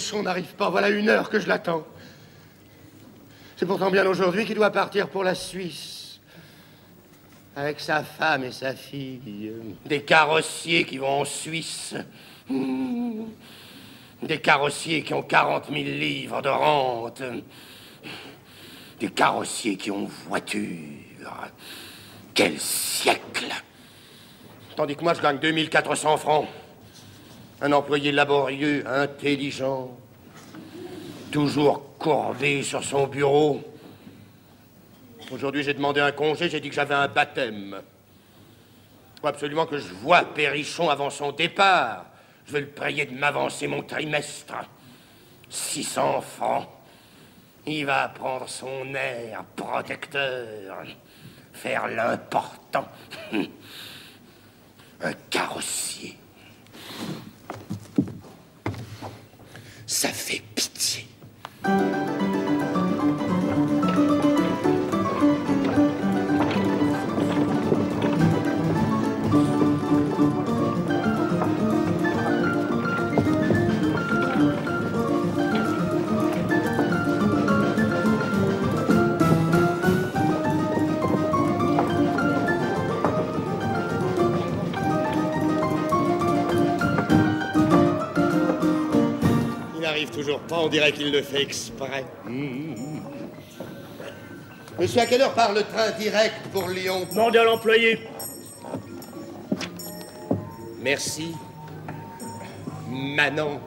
Perrichon n'arrive pas. Voilà 1 heure que je l'attends. C'est pourtant bien aujourd'hui qu'il doit partir pour la Suisse. Avec sa femme et sa fille. Des carrossiers qui vont en Suisse. Des carrossiers qui ont 40 000 livres de rente. Des carrossiers qui ont voiture. Quel siècle! Tandis que moi, je gagne 2400 francs. Un employé laborieux, intelligent, toujours courbé sur son bureau. Aujourd'hui, j'ai demandé un congé, j'ai dit que j'avais un baptême. Il faut absolument que je voie Perrichon avant son départ. Je vais le prier de m'avancer mon trimestre. 600 francs. Il va prendre son air protecteur, faire l'important. Un carrossier. Ça fait pitié. Toujours pas, on dirait qu'il le fait exprès. Monsieur, à quelle heure part le train direct pour Lyon? Demandez à l'employé. Merci. Manon.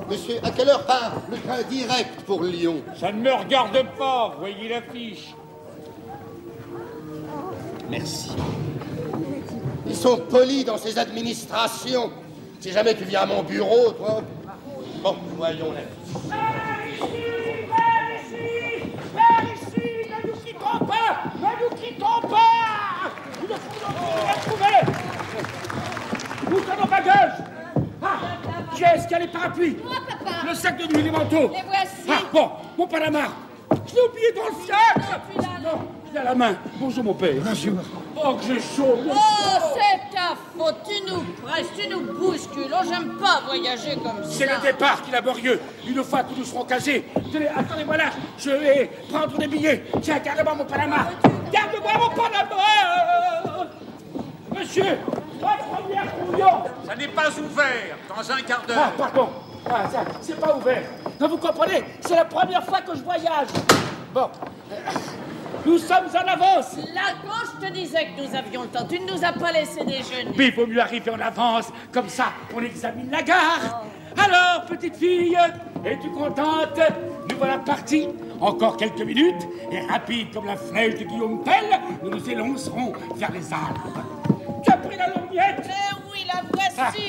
Monsieur, à quelle heure part le train direct pour Lyon? Ça ne me regarde pas, voyez l'affiche. Merci. Ils sont polis dans ces administrations. Si jamais tu viens à mon bureau, toi... Bon, voyons l'affiche. Par ici, ne nous quittons pas, ne nous quittons pas. Nous devons la trouver. Où sont nos bagages? Ah, qui est-ce qui a les parapluies? Moi, papa. Le sac de nuit, les manteaux. Les voici. Ah, bon, mon Panama. Je l'ai oublié dans le sac. Non, je l'ai à la main. Bonjour, mon père. Bonjour. Oh, que j'ai chaud. Oh, c'est ta faute. Tu nous presses, tu nous bouscules. Oh, j'aime pas voyager comme ça. C'est le départ qui est laborieux. Une fois que nous serons casés. Tenez, attendez, voilà. Je vais prendre des billets. Tiens, garde-moi mon Panama. Garde-moi mon Panama. Monsieur, la première pour Lyon. Ça n'est pas ouvert. Dans un quart d'heure. Ah, pardon. Ah, ça, c'est pas ouvert. Non, vous comprenez, c'est la première fois que je voyage. Bon. Nous sommes en avance. Là, quand je te disais que nous avions le temps, tu ne nous as pas laissé déjeuner. Mais il vaut mieux arriver en avance. Comme ça, on examine la gare. Alors, petite fille, es-tu contente? Nous voilà partis. Encore quelques minutes, et rapide comme la flèche de Guillaume Tell, nous nous élancerons vers les Alpes. Tu as pris la lorgnette? Oui, la voici.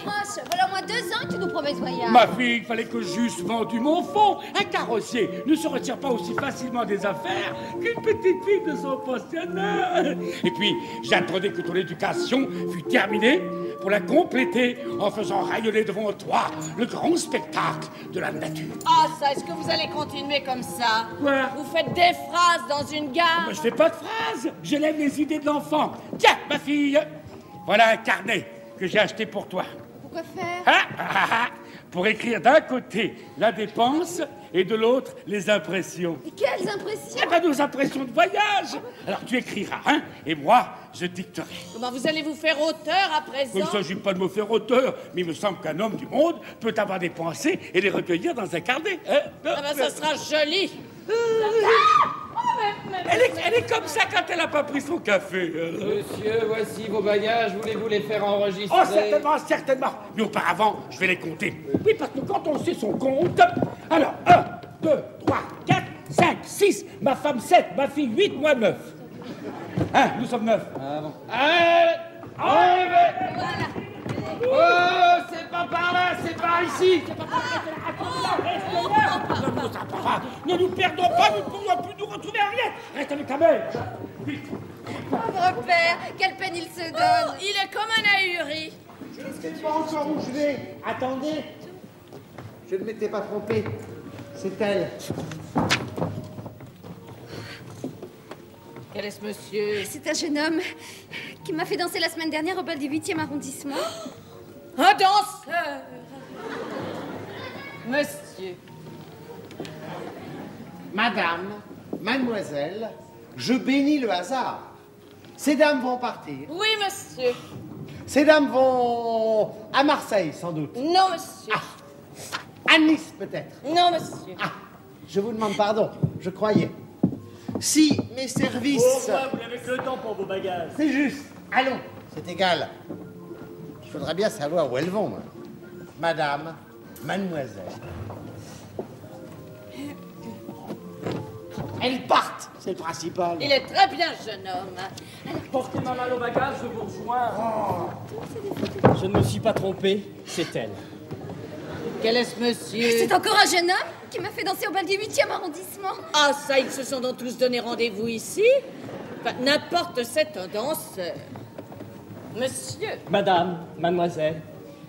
Roche, voilà au moins 2 ans que tu nous promets ce voyage. Ma fille, il fallait que j'eusse vendu mon fonds. Un carrossier ne se retire pas aussi facilement des affaires qu'une petite fille de son pensionnat. Et puis, j'attendais que ton éducation fût terminée pour la compléter en faisant rayonner devant toi le grand spectacle de la nature. Ah, ça, est-ce que vous allez continuer comme ça? Quoi? Vous faites des phrases dans une gare? Mais je fais pas de phrases, j'élève les idées de l'enfant. Tiens, ma fille, voilà un carnet que j'ai acheté pour toi. Pourquoi faire? Pour écrire d'un côté la dépense et de l'autre les impressions. Et quelles impressions? Eh ben, nos impressions de voyage. Alors tu écriras, hein, et moi, je dicterai. Comment vous allez vous faire auteur à présent? Il ne s'agit pas de me faire auteur, mais il me semble qu'un homme du monde peut avoir des pensées et les recueillir dans un carnet. Hein? Ah ben, ça sera joli. Elle est comme ça quand elle n'a pas pris son café. Monsieur, voici vos bagages. Voulez-vous les faire enregistrer? Oh, certainement, certainement. Mais auparavant, je vais les compter. Oui, parce que quand on sait son compte... Alors, 1, 2, 3, 4, 5, 6. Ma femme, 7. Ma fille, 8. Moi, 9. Hein, nous sommes 9. Ah bon. Allez, enlevez. Oh, c'est pas par là, c'est par ici. Ne nous perdons pas, nous ne pourrons plus nous retrouver à rien. Reste avec ta mère. Vite. Pauvre père, quelle peine il se donne. Oh, il est comme un ahuri. Je ne sais pas encore où je vais. Attendez. Je ne m'étais pas trompé. C'est elle. Quel est ce monsieur? C'est un jeune homme qui m'a fait danser la semaine dernière au bal du 8e arrondissement. Un danseur. Monsieur. Madame, mademoiselle, je bénis le hasard. Ces dames vont partir. Oui, monsieur. Ces dames vont à Marseille, sans doute. Non, monsieur. À Nice, peut-être. Non, monsieur. Ah, je vous demande pardon, je croyais. Si mes services... Vous n'avez que le temps pour vos bagages. C'est juste. Allons, c'est égal. Il faudrait bien savoir où elles vont, moi. Madame, mademoiselle. Elles partent, c'est le principal. Il est très bien, jeune homme. Portez ma malle au bagage, je vous rejoins. Je ne me suis pas trompé, c'est elle. Quel est ce monsieur? C'est encore un jeune homme qui m'a fait danser au bal du 8e arrondissement. Ah, ça, ils se sont donc tous donné rendez-vous ici? Enfin, n'importe, c'est un danseur. Monsieur. Madame, mademoiselle,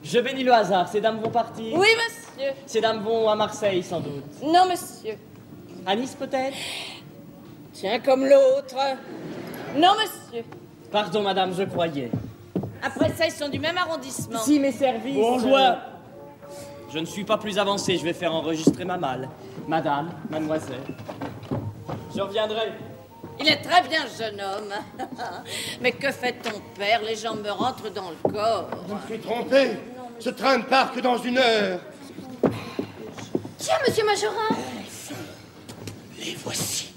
je bénis le hasard, ces dames vont partir. Oui, monsieur. Ces dames vont à Marseille, sans doute. Non, monsieur. À Nice, peut-être? Tiens, comme l'autre. Non, monsieur. Pardon, madame, je croyais. Après ça, ils sont du même arrondissement. Si mes services... Bourgeois. Je ne suis pas plus avancé, je vais faire enregistrer ma malle. Madame, mademoiselle, je reviendrai. Il est très bien, jeune homme. Mais que fait ton père? Les gens me rentrent dans le corps. Je me suis trompé. Ce train ne part que dans 1 heure. Tiens, monsieur Majorin. Les voici.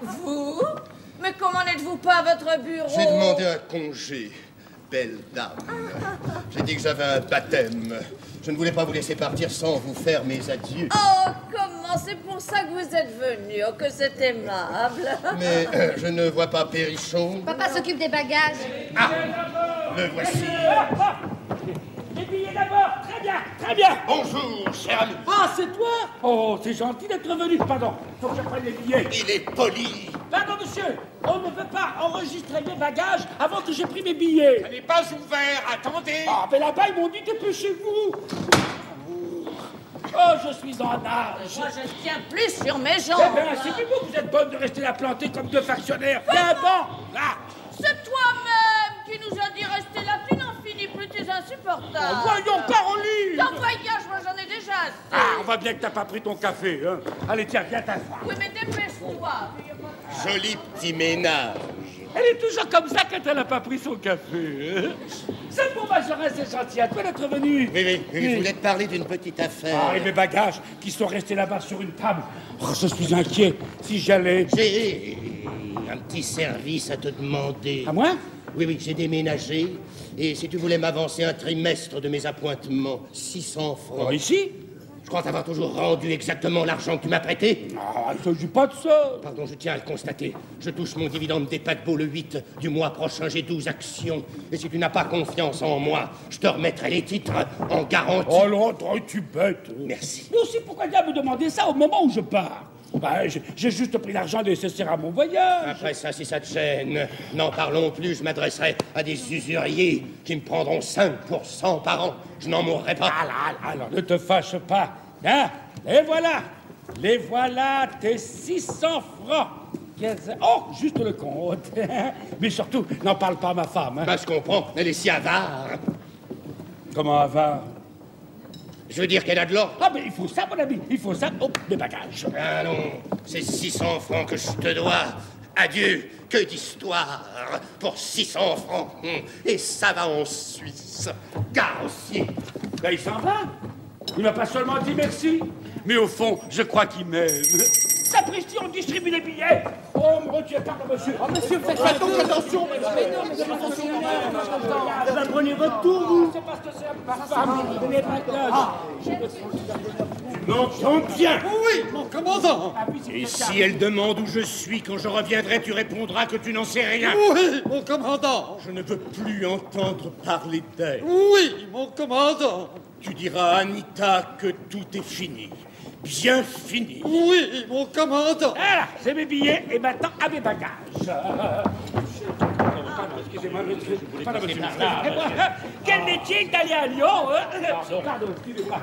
Vous? Mais comment n'êtes-vous pas à votre bureau? J'ai demandé un congé, belle dame. J'ai dit que j'avais un baptême. Je ne voulais pas vous laisser partir sans vous faire mes adieux. Oh, comment? C'est pour ça que vous êtes venu. Oh, que c'est aimable. Mais je ne vois pas Perrichon. Papa s'occupe des bagages. Ah, le voici. Les billets d'abord. Très bien, très bien. Bonjour, cher ami. Ah, c'est toi? Oh, c'est gentil d'être venu. Pardon, faut que je prenne les billets. Il est poli. Pardon, monsieur. On ne peut pas enregistrer mes bagages avant que j'ai pris mes billets. Ça n'est pas ouvert, attendez. Ah, mais là-bas, ils m'ont dit dépêchez-vous. Oh, je suis en âge. Moi, je tiens plus sur mes Eh jambes. bien, c'est vous, vous êtes bonne de rester là plantée comme deux factionnaires. Bien bon, là. C'est toi-même qui nous a dit rester là. Tu n'en finis plus, tu es insupportable. Voyons, Caroline. Ton voyage, moi, j'en ai déjà assez. Ah, on voit bien que t'as pas pris ton café, hein. Allez, tiens, viens t'asseoir. Oui, mais dépêche-toi. Joli petit ménage. Elle est toujours comme ça quand elle n'a pas pris son café. Hein. C'est pour Majorin, c'est gentil. À toi d'être venu. Oui, je voulais te parler d'une petite affaire. Ah, et mes bagages qui sont restés là-bas sur une table. Oh, je suis inquiet. Si j'allais... J'ai un petit service à te demander. À moi? Oui, j'ai déménagé. Et si tu voulais m'avancer un trimestre de mes appointements, 600 francs. Oh, ici? Je crois t'avoir toujours rendu exactement l'argent que tu m'as prêté. Ah, il ne s'agit pas de ça. Pardon, je tiens à le constater. Je touche mon dividende des paquebots le 8 du mois prochain. J'ai 12 actions. Et si tu n'as pas confiance en moi, je te remettrai les titres en garantie. Oh là, toi, tu bête. Merci. Mais aussi, pourquoi bien me demander ça au moment où je pars? Bah, j'ai juste pris l'argent nécessaire à mon voyage. Après ça, si ça te gêne, n'en parlons plus. Je m'adresserai à des usuriers qui me prendront 5% par an. Je n'en mourrai pas. Alors, ne te fâche pas. Hein? Les voilà, tes 600 francs. Oh, juste le compte. Mais surtout, n'en parle pas à ma femme. Hein? Bah, je comprends. Elle est si avare. Comment avare? Je veux dire qu'elle a de l'or. Ah, mais il faut ça, mon ami. Il faut ça. Oh, mes bagages. Allons, c'est 600 francs que je te dois. Adieu, que d'histoire pour 600 francs. Et ça va en Suisse. Carrossier. Ben, il s'en va. Il m'a pas seulement dit merci, mais au fond, je crois qu'il m'aime. Sapristi, on distribue les billets. Oh, me retiens, pardon, monsieur. Oh, monsieur, faites attention, monsieur. Mais non, mais attention. Prenez votre tour, vous. C'est parce que c'est ma femme. Les bagages. Non, bien. Oui, mon commandant. Et si elle demande où je suis quand je reviendrai, tu répondras que tu n'en sais rien. Oui, mon commandant. Je ne veux plus entendre parler d'elle. Oui, mon commandant. Tu diras à Anita que tout est fini. Bien fini. Oui, mon commandant. Voilà, c'est mes billets et maintenant à mes bagages. Pardon, excusez-moi, monsieur. Quel métier d'aller à Lyon, hein? Pardon, excusez-moi.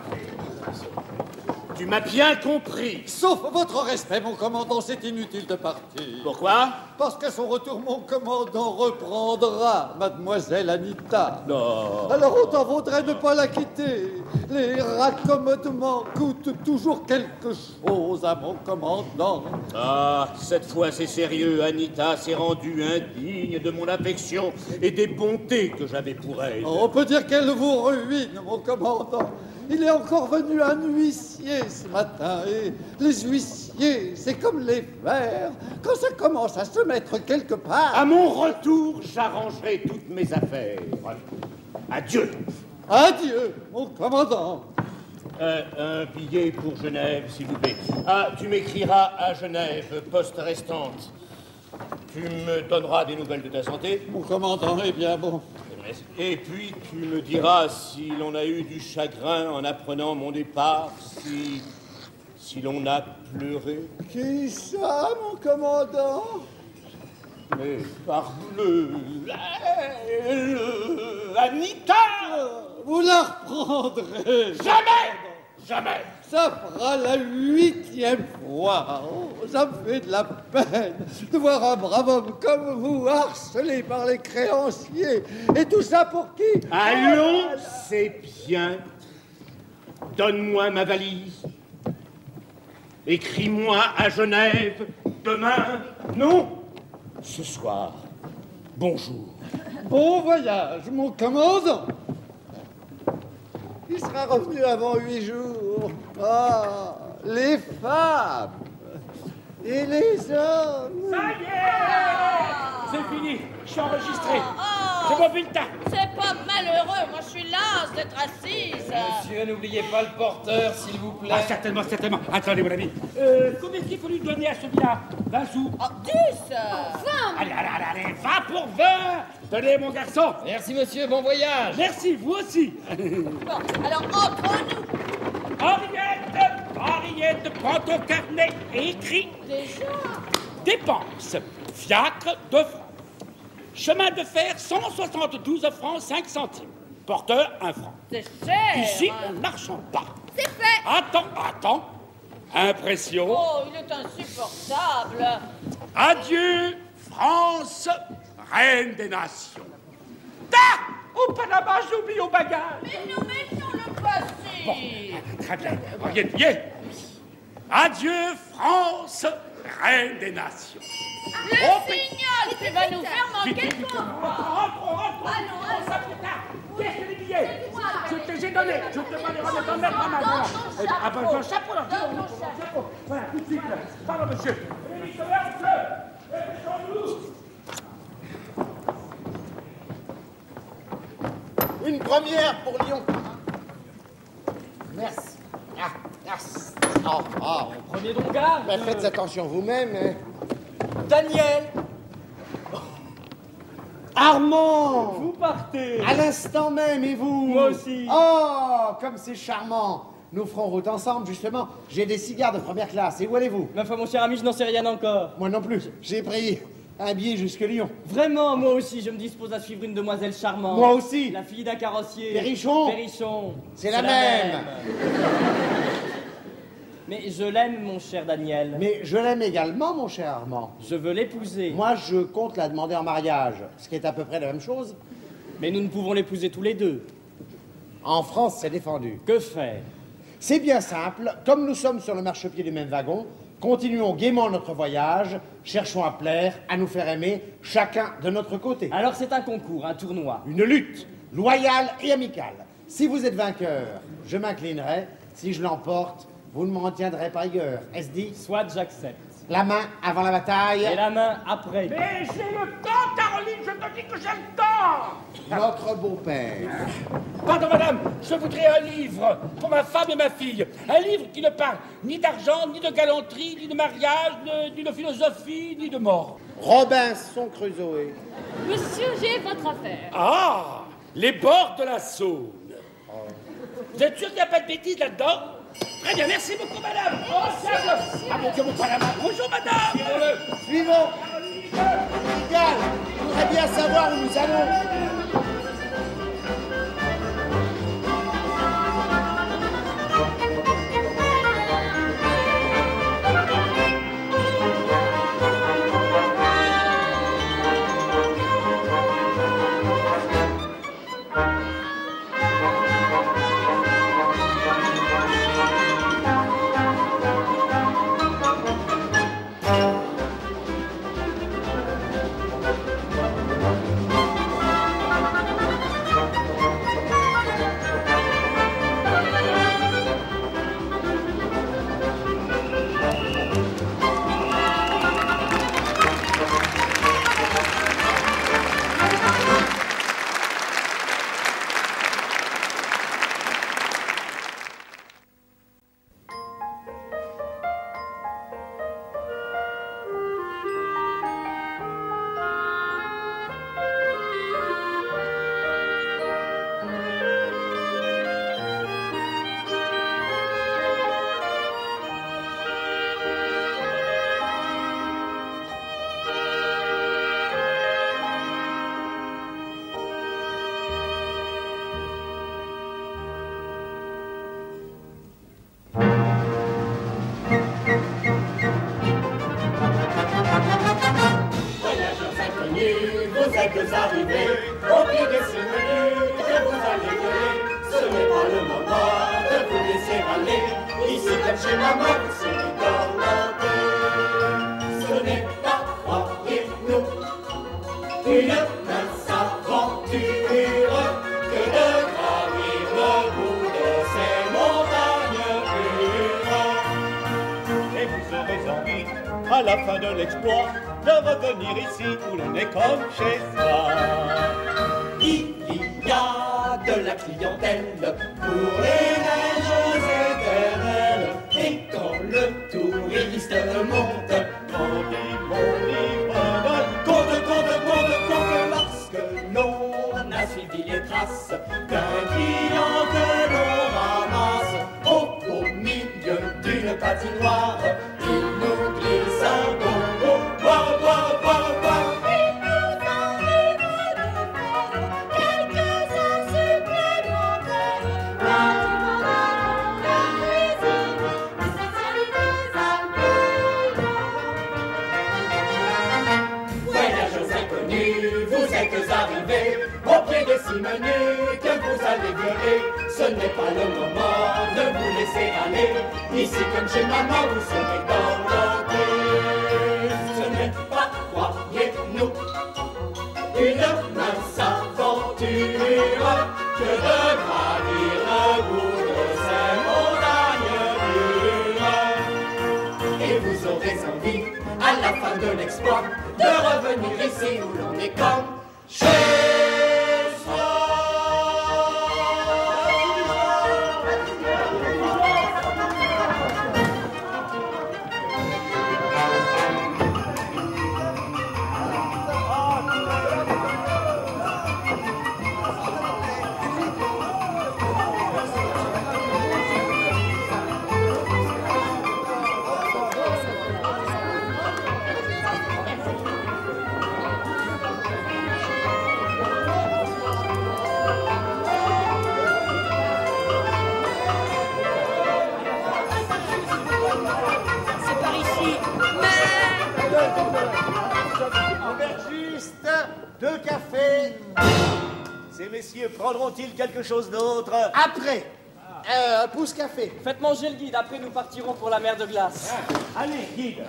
Tu m'as bien compris. Sauf votre respect, mon commandant, c'est inutile de partir. Pourquoi? Parce qu'à son retour, mon commandant reprendra mademoiselle Anita. Non. Alors autant vaudrait ne pas la quitter. Les raccommodements coûtent toujours quelque chose à mon commandant. Ah, cette fois c'est sérieux. Anita s'est rendue indigne de mon affection et des bontés que j'avais pour elle. On peut dire qu'elle vous ruine, mon commandant. Il est encore venu un huissier ce matin, et les huissiers, c'est comme les fers. Quand ça commence à se mettre quelque part... À mon retour, j'arrangerai toutes mes affaires. Adieu. Adieu, mon commandant. Un billet pour Genève, s'il vous plaît. Ah, tu m'écriras à Genève, poste restante. Tu me donneras des nouvelles de ta santé. Mon commandant est bien bon. Et puis tu me diras si l'on a eu du chagrin en apprenant mon départ, si l'on a pleuré. Qui ça, mon commandant? Mais parbleu, Anita! Vous la reprendrez. Jamais! Jamais! Ça fera la 8e fois. Oh, ça me fait de la peine de voir un brave homme comme vous harcelé par les créanciers. Et tout ça pour qui? Allons, c'est bien. Donne-moi ma valise. Écris-moi à Genève demain. Non, ce soir. Bonjour. Bon voyage, mon commandant. Il sera revenu avant 8 jours. Ah, les femmes et les hommes. Ça y est! C'est fini, je suis enregistré. C'est mon bulletin. C'est pas malheureux, moi je suis lasse d'être assise. Monsieur, n'oubliez pas le porteur, s'il vous plaît. Ah, certainement, certainement. Attendez, mon ami. Combien est-ce qu'il faut lui donner à celui-là? 20 sous. Oh, 10! 20! Allez, 20 pour 20! Tenez, mon garçon. Merci, monsieur, bon voyage. Merci, vous aussi. Bon, alors entre nous. Henriette, prends ton carnet et écris. Déjà? Dépenses. Fiacre, 2 francs. Chemin de fer, 172 francs 5 centimes. Porteur, 1 franc. C'est cher. Ici, on ne marchande pas. C'est fait. Attends. Impression. Oh, il est insupportable. Adieu, France, reine des nations. Ah! Au Panama, j'ai oublié au bagage. Mais nous mettons le passé. Bon, très bien. Voyez le billet. Adieu, France, reine des nations. Le signal, tu vas nous faire manquer de temps. Rentre. On s'appelle plus tard. Qu'est-ce que les billets? Je te les ai donnés. Je te demande de remettre en mettre à ma main. Ah ben, j'ai un chapeau là. Chapeau. Voilà, tout de suite. Pardon, monsieur. Une première pour Lyon. Merci. Merci. Premier donc garde. Ben, faites attention vous-même. Hein. Daniel, Armand! vous partez. À l'instant même, et vous? Moi aussi. Oh, comme c'est charmant. Nous ferons route ensemble, justement. J'ai des cigares de première classe. Et où allez-vous? Ma foi, mon cher ami, je n'en sais rien encore. Moi non plus. J'ai pris un billet jusque Lyon. Vraiment, moi aussi, je me dispose à suivre une demoiselle charmante. Moi aussi. La fille d'un carrossier. Perrichon. C'est la même. même. Mais je l'aime, mon cher Daniel. Mais je l'aime également, mon cher Armand. Je veux l'épouser. Moi, je compte la demander en mariage, ce qui est à peu près la même chose. Mais nous ne pouvons l'épouser tous les deux. En France, c'est défendu. Que faire? C'est bien simple. Comme nous sommes sur le marchepied du même wagon, continuons gaiement notre voyage, cherchons à plaire, à nous faire aimer, chacun de notre côté. Alors c'est un concours, un tournoi. Une lutte, loyale et amicale. Si vous êtes vainqueur, je m'inclinerai. Si je l'emporte, vous ne m'en tiendrez pas rigueur. Est-ce dit? Soit j'accepte. La main avant la bataille. Et la main après. Mais j'ai le temps, Caroline, je te dis que j'ai le temps. Notre beau-père. Pardon, madame, je voudrais un livre pour ma femme et ma fille. Un livre qui ne parle ni d'argent, ni de galanterie, ni de mariage, ni de philosophie, ni de mort. Robinson Crusoe. Monsieur, j'ai votre affaire. Ah, les bords de la Saône. Vous êtes sûr qu'il n'y a pas de bêtises là-dedans? Très bien, merci beaucoup, madame. Oh, ah, mon Dieu, mon Panama. Bonjour, madame. Suivons. Égal, je voudrais bien savoir où nous allons. quelques arrivées, au pied des cimenus que vous allez gueuler. Ce n'est pas le moment de vous laisser aller. Ici comme chez maman, vous serez dorlotés. Ce n'est pas, croyez-nous, une mince aventure que de gravir le bout de ces montagnes pures. Et vous aurez envie, à la fin de l'exploit, de revenir ici où l'on est comme chez soi. Il y a de la clientèle pour les neiges éternelles. Et quand le touriste monte, on dit compte, lorsque l'on a suivi les traces d'un client que l'on ramasse au milieu d'une patinoire, il nous glisse un bonbon, boire. Il nous arrive de faire quelques heures supplémentaires. La cuisine, les spécialités à Voyageurs inconnus, vous êtes arrivés au pied des cimenus que vous allez violer. Ce n'est pas le moment de vous laisser aller. Ici comme chez maman, vous serez dorlotés. Ce n'est pas, croyez-nous, une mince aventure que de gravir le bout de ces montagnes dures. Et vous aurez envie, à la fin de l'exploit, de revenir ici où l'on est comme chez soi. C'est par ici. Aubergiste, 2 cafés. Ces messieurs prendront-ils quelque chose d'autre? Après, un pouce café. Faites manger le guide, après nous partirons pour la mer de glace. Allez, guide.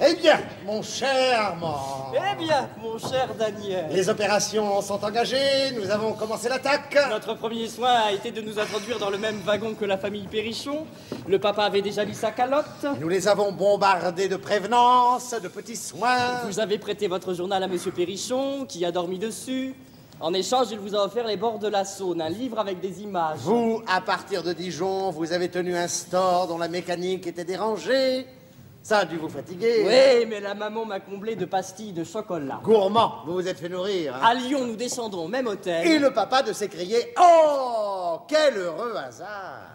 Eh bien, mon cher Armand. Eh bien, mon cher Daniel. Les opérations sont engagées, nous avons commencé l'attaque. Notre premier soin a été de nous introduire dans le même wagon que la famille Perrichon. Le papa avait déjà mis sa calotte. Nous les avons bombardés de prévenance, de petits soins. Vous avez prêté votre journal à monsieur Perrichon, qui a dormi dessus. En échange, il vous a offert Les Bords de la Saône, un livre avec des images. Vous, à partir de Dijon, vous avez tenu un store dont la mécanique était dérangée. Ça a dû vous fatiguer. Oui, mais la maman m'a comblé de pastilles de chocolat. Gourmand, vous vous êtes fait nourrir. À Lyon, nous descendrons, même hôtel. Et le papa de s'écrier « Oh, quel heureux hasard !»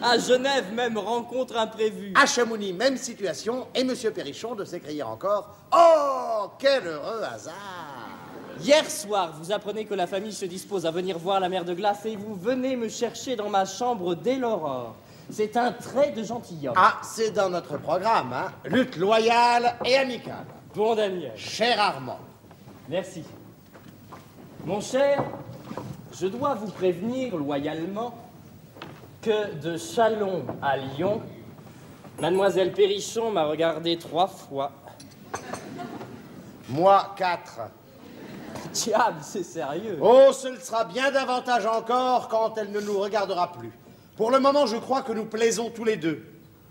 À Genève, même rencontre imprévue. À Chamonix, même situation, et Monsieur Perrichon de s'écrier encore « Oh, quel heureux hasard !» Hier soir, vous apprenez que la famille se dispose à venir voir la mer de glace et vous venez me chercher dans ma chambre dès l'aurore. C'est un trait de gentilhomme. Ah, c'est dans notre programme, hein. Lutte loyale et amicale. Bon, Daniel. Cher Armand. Merci. Mon cher, je dois vous prévenir loyalement que de Châlons à Lyon, Mademoiselle Perrichon m'a regardé 3 fois. Moi, 4. Diable, c'est sérieux. Oh, ce le sera bien davantage encore quand elle ne nous regardera plus. Pour le moment, je crois que nous plaisons tous les deux.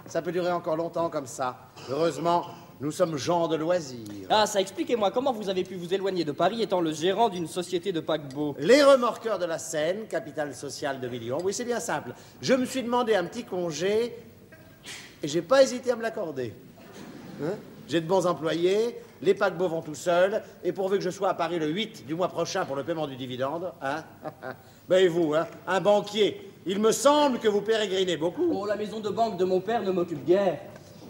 Ça peut durer encore longtemps comme ça. Heureusement, nous sommes gens de loisirs. Ah, ça, expliquez-moi, comment vous avez pu vous éloigner de Paris étant le gérant d'une société de paquebots? Les remorqueurs de la Seine, capitale sociale de millions. Oui, c'est bien simple. Je me suis demandé un petit congé et j'ai pas hésité à me l'accorder. Hein? J'ai de bons employés, les paquebots vont tout seuls, et pourvu que je sois à Paris le 8 du mois prochain pour le paiement du dividende, hein? Ben et vous, hein? Un banquier, il me semble que vous pérégrinez beaucoup. Oh, la maison de banque de mon père ne m'occupe guère.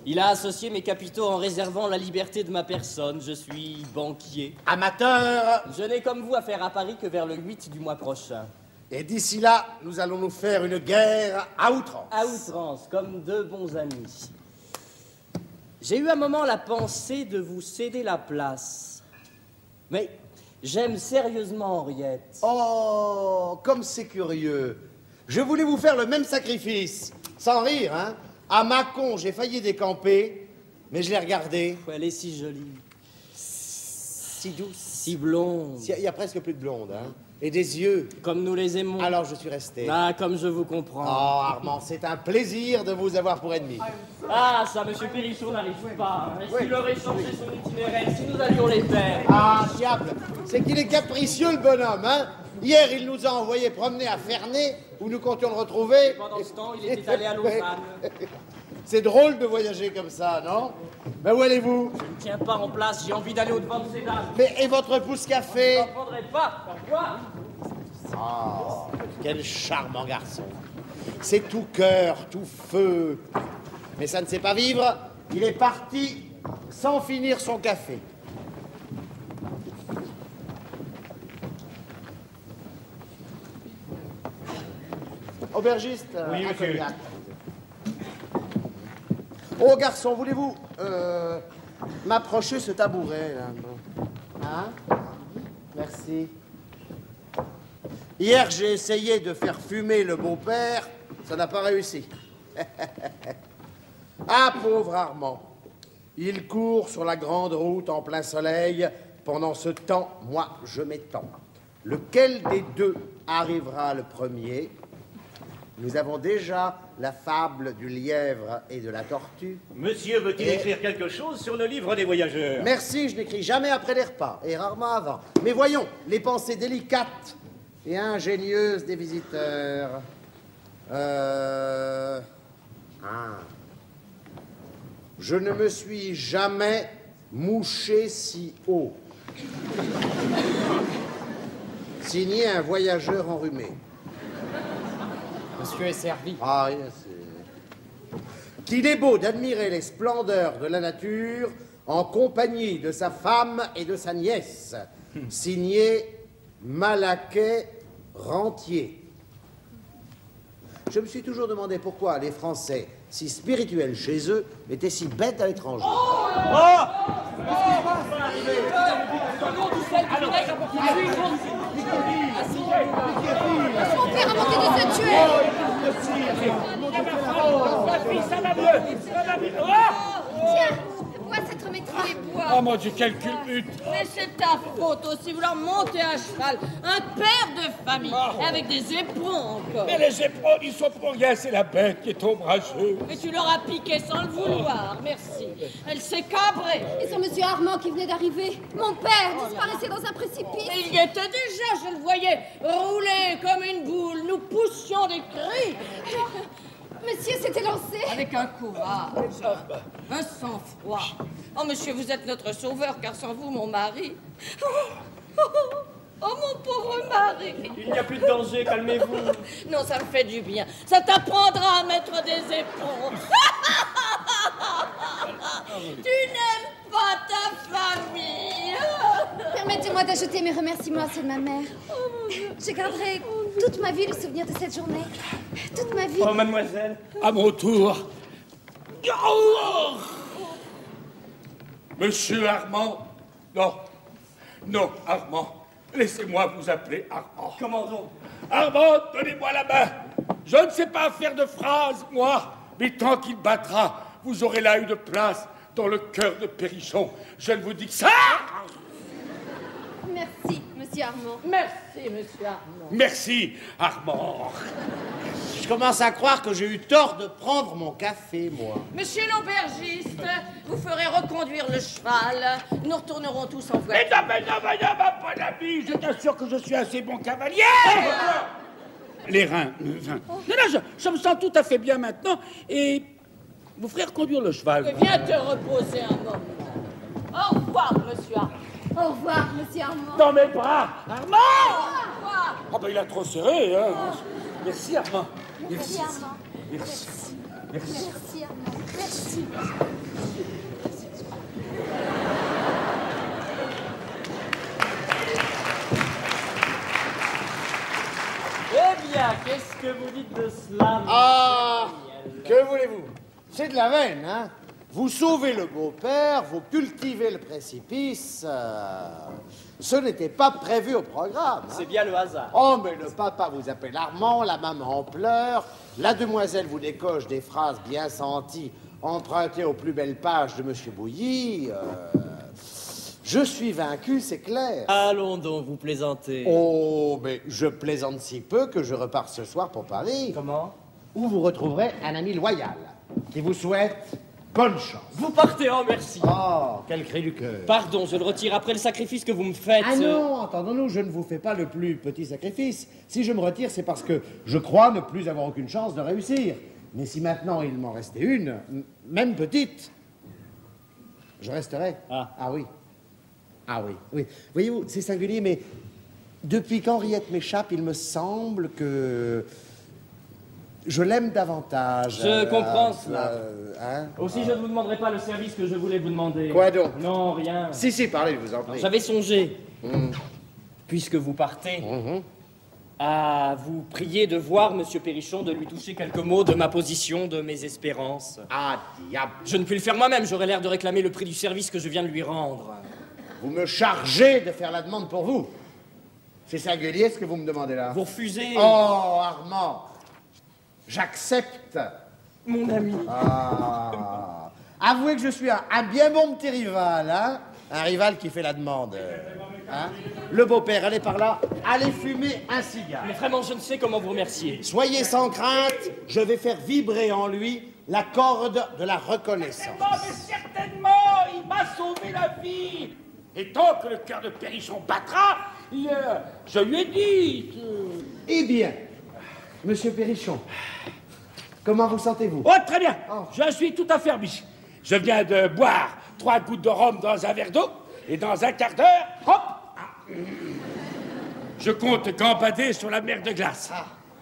Il a associé mes capitaux en réservant la liberté de ma personne. Je suis banquier. Amateur. Je n'ai comme vous affaire à Paris que vers le 8 du mois prochain. Et d'ici là, nous allons nous faire une guerre à outrance. À outrance, comme 2 bons amis. J'ai eu un moment la pensée de vous céder la place. Mais J'aime sérieusement Henriette. Oh, comme c'est curieux. Je voulais vous faire le même sacrifice. Sans rire, hein. À Mâcon, j'ai failli décamper, mais je l'ai regardée. Elle est si jolie. Si douce. Si blonde. Il y a presque plus de blonde, hein. Et des yeux. Comme nous les aimons. Alors je suis resté. Ah, comme je vous comprends. Oh, Armand, c'est un plaisir de vous avoir pour ennemi. Ah, ça, monsieur Pélichon n'arrive pas. Et s'il aurait changé son itinéraire, si nous allions les faire. Ah, diable, c'est qu'il est capricieux, le bonhomme, hein. Hier, il nous a envoyés promener à Ferney, où nous comptions le retrouver. Et pendant ce temps, il était allé à Lausanne. C'est drôle de voyager comme ça, non? Ben où allez-vous? Je ne tiens pas en place, j'ai envie d'aller au-devant de ces dames. Mais et votre pouce-café? Je n'en prendrai pas. Au revoir. Oh, quel charmant garçon. C'est tout cœur, tout feu. Mais ça ne sait pas vivre. Il est parti sans finir son café. Aubergiste, Oui, un monsieur. cognac. Oh, garçon, voulez-vous m'approcher ce tabouret, là? Hein? Merci. Hier, j'ai essayé de faire fumer le beau-père, ça n'a pas réussi. Ah, pauvre Armand. Il court sur la grande route en plein soleil. Pendant ce temps, moi, je m'étends. Lequel des deux arrivera le premier? Nous avons déjà la fable du lièvre et de la tortue. Monsieur veut-il écrire quelque chose sur le livre des voyageurs? Merci, je n'écris jamais après les repas, et rarement avant. Mais voyons, les pensées délicates et ingénieuses des visiteurs. Je ne me suis jamais mouché si haut. Signé un voyageur enrhumé. Monsieur est servi. Ah, oui, c'est... Qu'il est beau d'admirer les splendeurs de la nature en compagnie de sa femme et de sa nièce. Signé Malaquais Rentier. Je me suis toujours demandé pourquoi les Français, si spirituels chez eux, étaient si bêtes à l'étranger. Mon père a manqué de se tuer. Ça va mieux. Ça va mieux. Tiens, bois cette remettra les bois. Oh mon Dieu, quel culbute. Mais c'est ta faute aussi, vouloir monter à cheval. Un père de famille, et avec des éperons encore. Mais les éperons, ils sont pour rien, c'est la bête qui est ombrageuse. Mais tu leur as piqué sans le vouloir, merci. Elle s'est cabrée. Et sur monsieur Armand qui venait d'arriver. Mon père disparaissait dans un précipice. Il y était déjà, je le voyais, rouler comme une boule. Nous poussions des cris. Monsieur s'était lancé. Avec un courage, un sang-froid. Oh, monsieur, vous êtes notre sauveur, car sans vous, mon mari... Oh, mon pauvre mari. Il n'y a plus de danger, calmez-vous. Non, ça me fait du bien. Ça t'apprendra à mettre des éperons. Tu n'aimes pas ta famille. Permettez-moi d'ajouter mes remerciements à ceux de ma mère. Je garderai toute ma vie le souvenir de cette journée. Toute ma vie. Oh, mademoiselle. À mon tour. Oh Monsieur Armand. Non. Non, Armand. Laissez-moi vous appeler Armand. Comment donc? Armand, donnez-moi la main. Je ne sais pas faire de phrases, moi. Mais tant qu'il battra, vous aurez là une place dans le cœur de Pénichon. Je ne vous dis que ça. Merci, monsieur Armand. Merci, monsieur Armand. Merci, Armand. Je commence à croire que j'ai eu tort de prendre mon café, moi. Monsieur l'aubergiste, vous ferez reconduire le cheval. Nous retournerons tous en voiture. Mais non, ma bonne amie, je t'assure que je suis assez bon cavalier. Les reins. Non, je me sens tout à fait bien maintenant et vous ferez reconduire le cheval. Viens te reposer un moment. Au revoir, monsieur Armand. Au revoir, monsieur Armand. Dans mes bras, Armand. Au revoir. Ah ben il a trop serré, hein. Merci, Armand. Merci, Armand. Merci. Merci, Armand. Merci. Eh bien, qu'est-ce que vous dites de cela? Ah, que voulez-vous? C'est de la veine, hein? Vous sauvez le beau-père, vous cultivez le précipice. Ce n'était pas prévu au programme. Hein. C'est bien le hasard. Oh, mais le papa vous appelle Armand, la maman pleure, la demoiselle vous décoche des phrases bien senties, empruntées aux plus belles pages de Monsieur Bouilly. Je suis vaincu, c'est clair. Allons donc, vous plaisantez. Oh, mais je plaisante si peu que je repars ce soir pour Paris. Comment? Où vous retrouverez un ami loyal qui vous souhaite bonne chance. Vous partez, oh merci. Oh, quel cri du cœur. Pardon, je le retire après le sacrifice que vous me faites. Ah non, entendons-nous, je ne vous fais pas le plus petit sacrifice. Si je me retire, c'est parce que je crois ne plus avoir aucune chance de réussir. Mais si maintenant il m'en restait une, même petite, je resterai. Ah oui. Ah oui, oui. Voyez-vous, c'est singulier, mais depuis qu'Henriette m'échappe, il me semble que je l'aime davantage. Je comprends cela. Hein? Aussi, je ne vous demanderai pas le service que je voulais vous demander. Quoi donc? Non, rien. Si, parlez, je vous en prie. J'avais songé, puisque vous partez, à vous prier de voir Monsieur Perrichon, de lui toucher quelques mots de ma position, de mes espérances. Ah, diable! Je ne puis le faire moi-même, j'aurais l'air de réclamer le prix du service que je viens de lui rendre. Vous me chargez de faire la demande pour vous. C'est singulier ce que vous me demandez là. Vous refusez. Oh, Armand, j'accepte. Mon ami. Ah. Avouez que je suis un bien bon petit rival, hein? Un rival qui fait la demande. Hein? Le beau-père, allez par là, allez fumer un cigare. Mais vraiment, je ne sais comment vous remercier. Soyez sans crainte, je vais faire vibrer en lui la corde de la reconnaissance. Mais certainement, il m'a sauvé la vie. Et tant que le cœur de Perrichon battra, je lui ai dit. Eh bien, Monsieur Perrichon, comment vous sentez-vous? Oh, très bien. Je suis tout affermi. Je viens de boire 3 gouttes de rhum dans un verre d'eau, et dans un quart d'heure, hop, je compte gambader sur la mer de glace.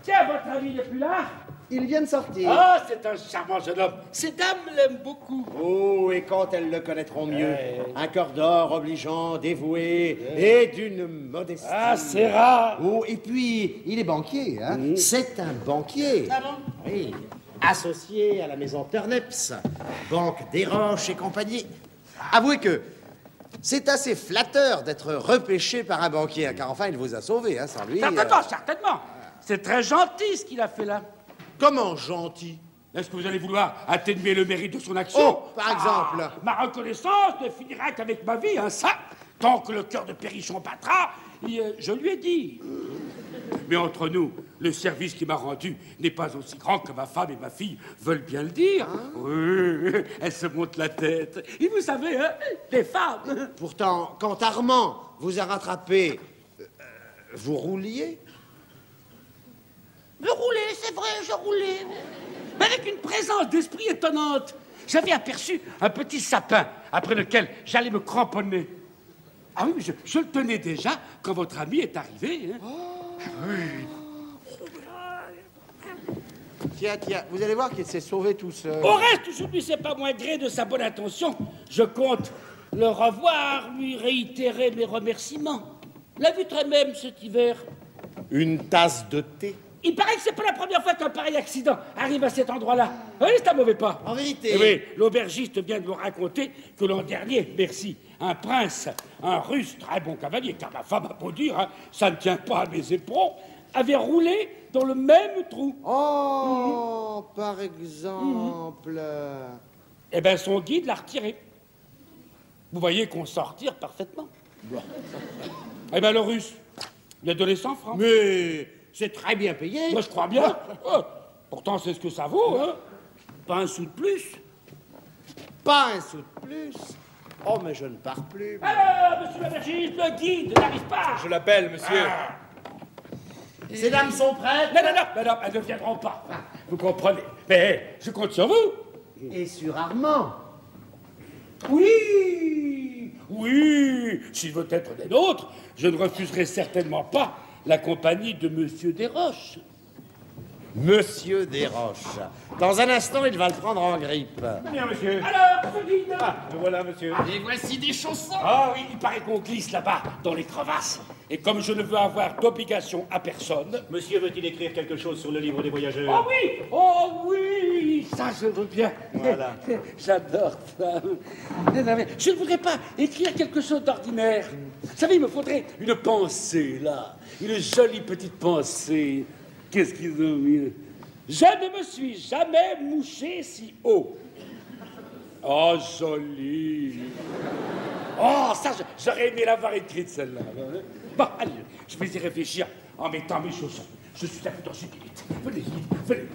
Tiens, votre ami n'est plus là? Il vient de sortir. Ah, c'est un charmant jeune homme. Ces dames l'aiment beaucoup. Oh, et quand elles le connaîtront mieux. Un cœur d'or, obligeant, dévoué, et d'une modestie. Ah, c'est rare. Oh, et puis, il est banquier, hein. C'est un banquier. Ah bon? Oui. Associé à la maison Turneps, Banque Desroches et compagnie. Avouez que c'est assez flatteur d'être repêché par un banquier, car enfin, il vous a sauvé, hein, sans lui. Certainement. C'est très gentil ce qu'il a fait là. Comment gentil? Est-ce que vous allez vouloir atténuer le mérite de son action? Oh, par exemple. Ma reconnaissance ne finira qu'avec ma vie, hein, ça. Tant que le cœur de Perrichon battra, je lui ai dit. Mais entre nous, le service qu'il m'a rendu n'est pas aussi grand que ma femme et ma fille veulent bien le dire. Oui, elles se montent la tête. Et vous savez, hein, les femmes. Pourtant, quand Armand vous a rattrapé, vous rouliez? Je roulais, c'est vrai, je roulais. Mais avec une présence d'esprit étonnante. J'avais aperçu un petit sapin après lequel j'allais me cramponner. Ah oui, mais je le tenais déjà quand votre ami est arrivé. Hein. Oui. Tiens, vous allez voir qu'il s'est sauvé tout seul. Au reste, je ne lui sais pas moins gré de sa bonne intention. Je compte le revoir, lui réitérer mes remerciements. La vue très même cet hiver. Une tasse de thé? Il paraît que c'est pas la première fois qu'un pareil accident arrive à cet endroit-là. Oui, c'est un mauvais pas. En vérité? Eh oui, l'aubergiste vient de me raconter que l'an dernier, merci, un prince, un russe très bon cavalier, car ma femme a beau dire, hein, ça ne tient pas à mes éperons, avait roulé dans le même trou. Oh, par exemple. Eh bien, son guide l'a retiré. Vous voyez qu'on s'en retire parfaitement. Eh bien, le russe, il a donné 100 francs. Mais c'est très bien payé. Moi, je crois bien. Pourtant, c'est ce que ça vaut, hein. Pas un sou de plus. Pas un sou de plus. Oh, mais je ne pars plus. Alors, monsieur l'aubergiste, le guide n'arrive pas. Je l'appelle, monsieur. Ces dames sont prêtes? Non, elles ne viendront pas. Vous comprenez. Mais je compte sur vous. Et sur Armand. Oui, s'il veut être des nôtres, je ne refuserai certainement pas la compagnie de Monsieur Desroches. Monsieur Desroches. Dans un instant, il va le prendre en grippe. Bien, monsieur. Alors, ce guide. Le voilà, monsieur. Et voici des chaussons. Ah oui, il paraît qu'on glisse là-bas, dans les crevasses. Et comme je ne veux avoir d'obligation à personne... Monsieur veut-il écrire quelque chose sur le livre des voyageurs? Oh oui, Oui, ça je veux bien. Voilà. J'adore ça. Je ne voudrais pas écrire quelque chose d'ordinaire. Vous savez, il me faudrait une pensée, là. Une jolie petite pensée. Qu'est-ce qu'ils ont mis? Je ne me suis jamais mouché si haut. Oh, joli. Oh, ça, j'aurais aimé l'avoir écrite, celle-là. Bon, allez, je vais y réfléchir en mettant mes chaussons. Je suis un peu dans une minute. Venez.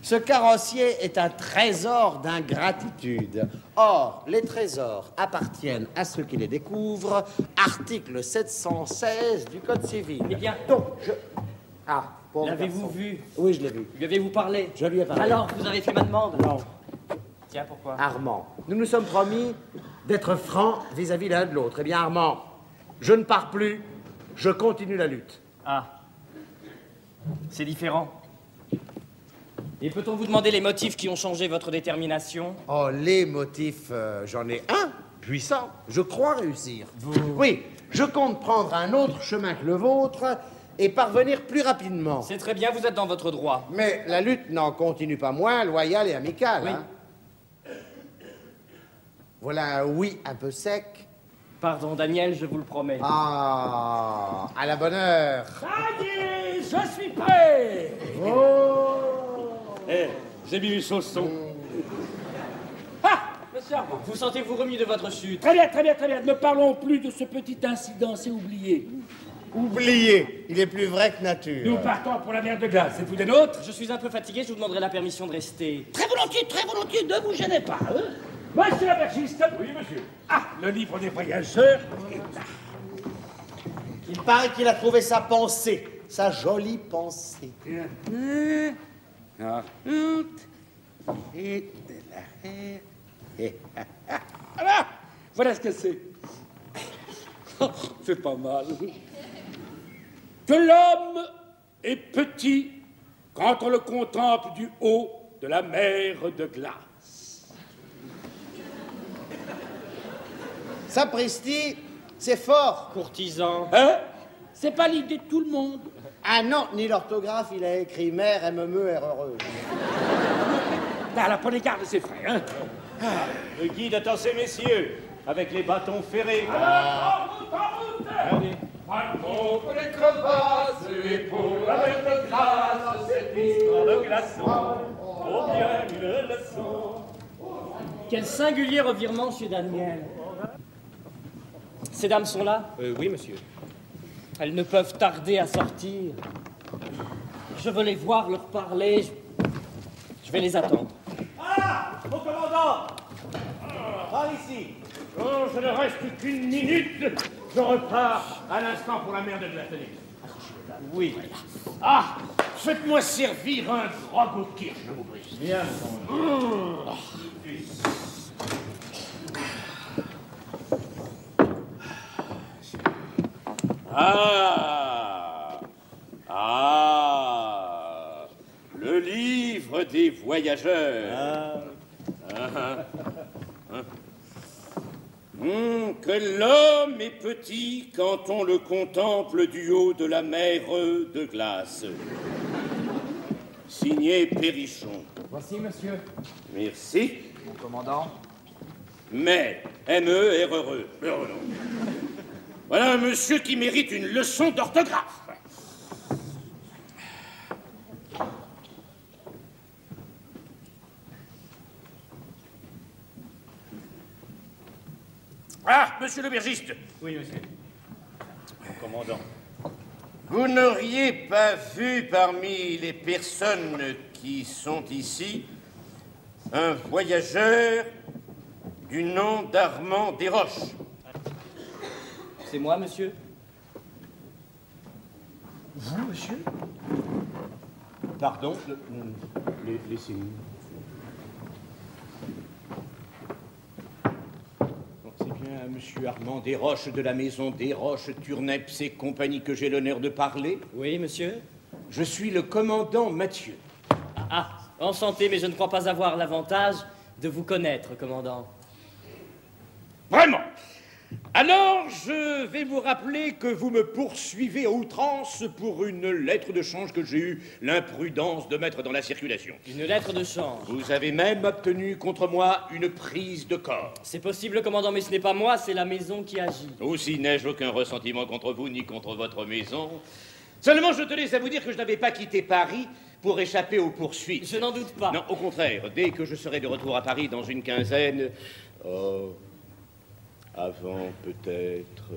Ce carrossier est un trésor d'ingratitude. Or, les trésors appartiennent à ceux qui les découvrent. Article 716 du Code civil. Eh bien, donc, Ah, pauvre l'avez-vous garçon. vu? Oui, je l'ai vu. Lui avez-vous parlé? Je lui ai parlé. Alors, vous avez fait ma demande? Non. Tiens, pourquoi? Armand, nous nous sommes promis d'être francs vis-à-vis l'un de l'autre. Eh bien, Armand, je ne pars plus, je continue la lutte. Ah. C'est différent. Et peut-on vous demander les motifs qui ont changé votre détermination? Oh, les motifs, j'en ai un, puissant. Je crois réussir. Oui, je compte prendre un autre chemin que le vôtre et parvenir plus rapidement. C'est très bien, vous êtes dans votre droit. Mais la lutte n'en continue pas moins loyale et amicale. Oui. Hein. Voilà un oui un peu sec. Pardon, Daniel, je vous le promets. Ah, à la bonne heure. Ça y est, je suis prêt. J'ai mis mes chaussons. Ah, monsieur Armand. Vous sentez-vous remis de votre chute? Très bien. Ne parlons plus de ce petit incident, c'est oublié. Oubliez, il est plus vrai que nature. Nous partons pour la mer de glace. Êtes-vous des nôtres? Je suis un peu fatigué, je vous demanderai la permission de rester. Très volontiers, ne vous gênez pas. Hein? Monsieur l'aubergiste. Oui, monsieur. Ah, le livre des voyageurs. Il paraît qu'il a trouvé sa pensée, sa jolie pensée. Voilà, voilà ce que c'est. C'est pas mal. Que l'homme est petit quand on le contemple du haut de la mer de glace. Sapristi, c'est fort. Courtisan. Hein? C'est pas l'idée de tout le monde. Ah non, ni l'orthographe, il a écrit mère, MME, R heureuse. Là, prenez garde, c'est vrai, hein? Le guide attend ces messieurs, avec les bâtons ferrés. En route! Allez. Allons pour les crevasses et pour la mer de glace, cette histoire de glaçons. Oh bien une leçon. Quel singulier revirement chez Daniel. Ces dames sont là? Oui, monsieur. Elles ne peuvent tarder à sortir. Je veux les voir, leur parler. Je vais les attendre. Ah, mon commandant! Par ici. Oh, je ne reste qu'une minute. Je repars à l'instant pour la mer de glace. Oui. Ah, faites-moi servir un dragon kirsch, je vous prie. Bien. Le livre des voyageurs. Que l'homme est petit quand on le contemple du haut de la mer de glace. Signé Périchon. Voici, monsieur. Merci. Mon commandant. Mais, M.E. heureux. Voilà un monsieur qui mérite une leçon d'orthographe. Ah, monsieur l'aubergiste. Oui, monsieur. Commandant. Vous n'auriez pas vu parmi les personnes qui sont ici un voyageur du nom d'Armand Desroches? C'est moi, monsieur? Vous, monsieur? Pardon, laissez-nous. C'est bien à monsieur Armand Desroches de la maison Desroches, Turneps et compagnie que j'ai l'honneur de parler? Oui, monsieur? Je suis le commandant Mathieu. Ah, enchanté, mais je ne crois pas avoir l'avantage de vous connaître, commandant. Vraiment? Alors, je vais vous rappeler que vous me poursuivez à outrance pour une lettre de change que j'ai eu l'imprudence de mettre dans la circulation. Une lettre de change. Vous avez même obtenu contre moi une prise de corps. C'est possible, commandant, mais ce n'est pas moi, c'est la maison qui agit. Aussi n'ai-je aucun ressentiment contre vous ni contre votre maison. Seulement, je tenais à vous dire que je n'avais pas quitté Paris pour échapper aux poursuites. Je n'en doute pas. Non, au contraire, dès que je serai de retour à Paris dans une quinzaine... Oh, avant peut-être...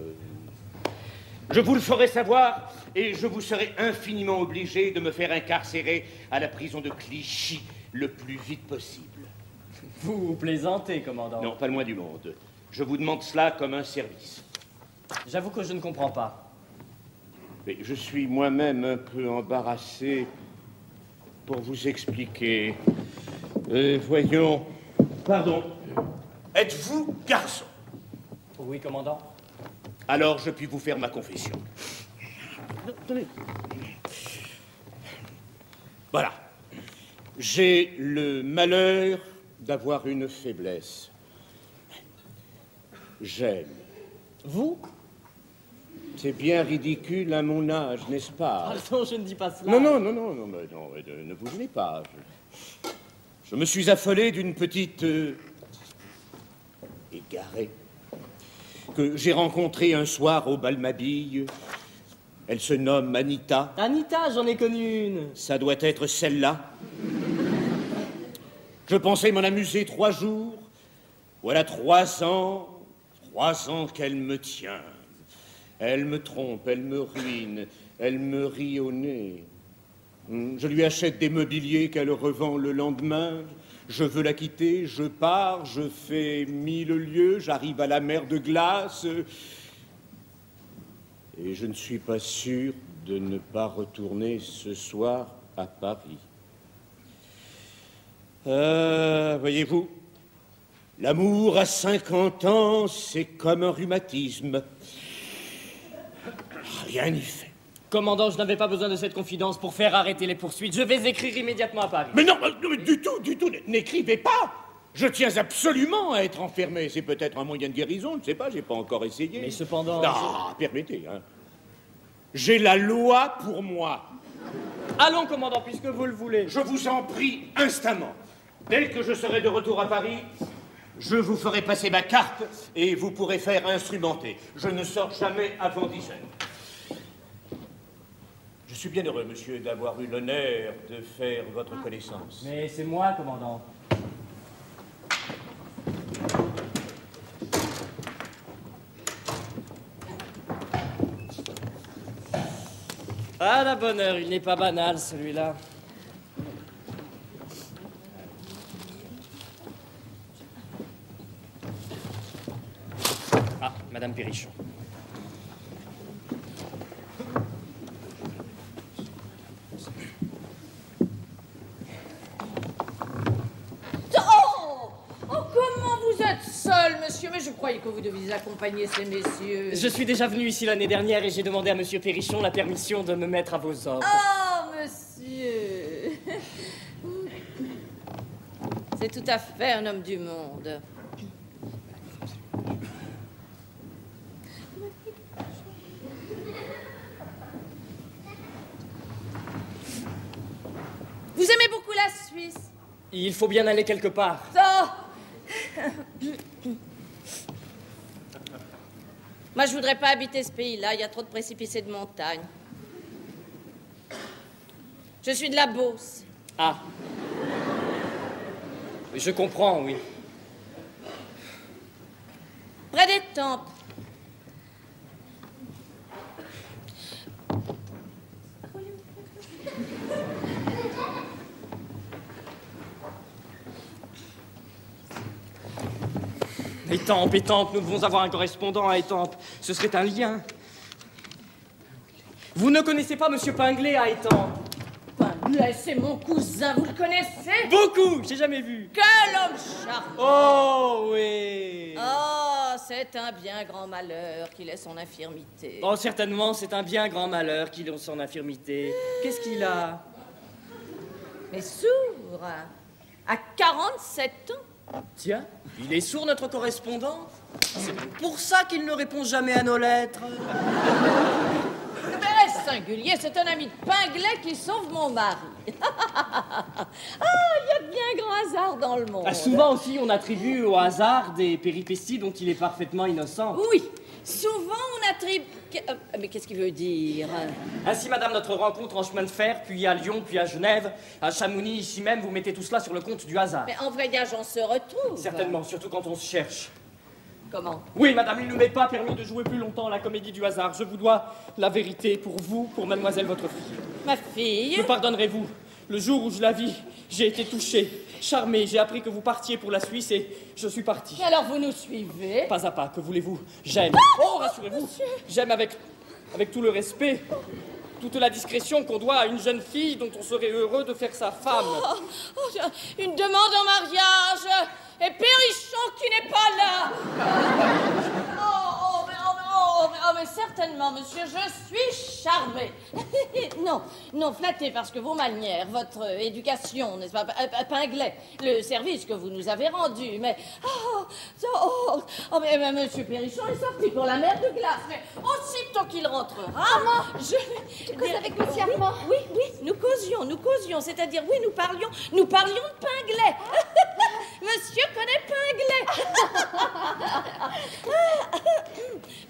Je vous le ferai savoir et je vous serai infiniment obligé de me faire incarcérer à la prison de Clichy le plus vite possible. Vous plaisantez, commandant. Non, pas le moins du monde. Je vous demande cela comme un service. J'avoue que je ne comprends pas. Mais je suis moi-même un peu embarrassé pour vous expliquer. Voyons... Pardon. Êtes-vous garçon? Oui, commandant. Alors, je puis vous faire ma confession. Tenez. Voilà. J'ai le malheur d'avoir une faiblesse. J'aime. Vous? C'est bien ridicule à mon âge, n'est-ce pas? Pardon, je ne dis pas cela. Non, ne vous gênez pas. Je me suis affolé d'une petite... égarée que j'ai rencontrée un soir au Balmabille. Elle se nomme Anita. Anita, j'en ai connu une. Ça doit être celle-là. Je pensais m'en amuser 3 jours. Voilà 3 ans qu'elle me tient. Elle me trompe, elle me ruine, elle me rit au nez. Je lui achète des mobiliers qu'elle revend le lendemain. Je veux la quitter, je pars, je fais 1000 lieues, j'arrive à la mer de glace. Et je ne suis pas sûr de ne pas retourner ce soir à Paris. Voyez-vous, l'amour à 50 ans, c'est comme un rhumatisme. Rien n'y fait. Commandant, je n'avais pas besoin de cette confidence pour faire arrêter les poursuites. Je vais écrire immédiatement à Paris. Mais non, du tout, n'écrivez pas. Je tiens absolument à être enfermé. C'est peut-être un moyen de guérison, je ne sais pas, j'ai pas encore essayé. Mais cependant... Permettez, hein. J'ai la loi pour moi. Allons, commandant, puisque vous le voulez. Je vous en prie instamment. Dès que je serai de retour à Paris, je vous ferai passer ma carte et vous pourrez faire instrumenter. Je ne sors jamais avant 10 heures. Je suis bien heureux, monsieur, d'avoir eu l'honneur de faire votre connaissance. Mais c'est moi, commandant. Ah, la bonne heure, il n'est pas banal, celui-là. Ah, Madame Perrichon. Monsieur, mais je croyais que vous deviez accompagner ces messieurs. Je suis déjà venu ici l'année dernière et j'ai demandé à Monsieur Perrichon la permission de me mettre à vos ordres. Oh, monsieur. C'est tout à fait un homme du monde. Vous aimez beaucoup la Suisse? Il faut bien aller quelque part. Oh. Moi, je voudrais pas habiter ce pays-là. Il y a trop de précipices et de montagnes. Je suis de la Beauce. Ah. Je comprends, oui. Près des Tempes. Étampes, nous devons avoir un correspondant à Étampes. Ce serait un lien. Vous ne connaissez pas Monsieur Pinglet à Étampes? Pinglet, c'est mon cousin, vous le connaissez? Beaucoup, j'ai jamais vu. Quel homme charmant! Oh, oui. Oh, c'est un bien grand malheur qu'il ait son infirmité. Oh, certainement, c'est un bien grand malheur qu'il ait son infirmité. Qu'est-ce qu'il a? Mais sourd, à 47 ans. Tiens, il est sourd, notre correspondant. C'est pour ça qu'il ne répond jamais à nos lettres. Mais est-ce singulier, c'est un ami de Pinglet qui sauve mon mari. Ah, il y a de bien grand hasard dans le monde. Souvent aussi, on attribue au hasard des péripéties dont il est parfaitement innocent. Oui, souvent on attribue... mais qu'est-ce qu'il veut dire? Ainsi, madame, notre rencontre en chemin de fer, puis à Lyon, puis à Genève, à Chamonix, ici même, vous mettez tout cela sur le compte du hasard. Mais en voyage, on se retrouve. Certainement, surtout quand on se cherche. Comment? Oui, madame, il ne m'est pas permis de jouer plus longtemps à la comédie du hasard. Je vous dois la vérité pour vous, pour mademoiselle votre fille. Ma fille? Me pardonnerez-vous? Le jour où je la vis, j'ai été touché, charmé. J'ai appris que vous partiez pour la Suisse et je suis parti. Et alors vous nous suivez? Pas à pas, que voulez-vous? J'aime. Oh, rassurez-vous, j'aime avec tout le respect, toute la discrétion qu'on doit à une jeune fille dont on serait heureux de faire sa femme. Une demande en mariage et Périchon qui n'est pas là. Mais certainement, monsieur, je suis charmée. non, flatté parce que vos manières, votre éducation, n'est-ce pas, Pinglet, le service que vous nous avez rendu, mais... mais monsieur Périchon est sorti pour la mer de glace, mais aussitôt qu'il rentrera... Tu causes avec monsieur Armand? Oui, nous causions, c'est-à-dire, oui, nous parlions de Pinglet. Monsieur connaît Pinglet.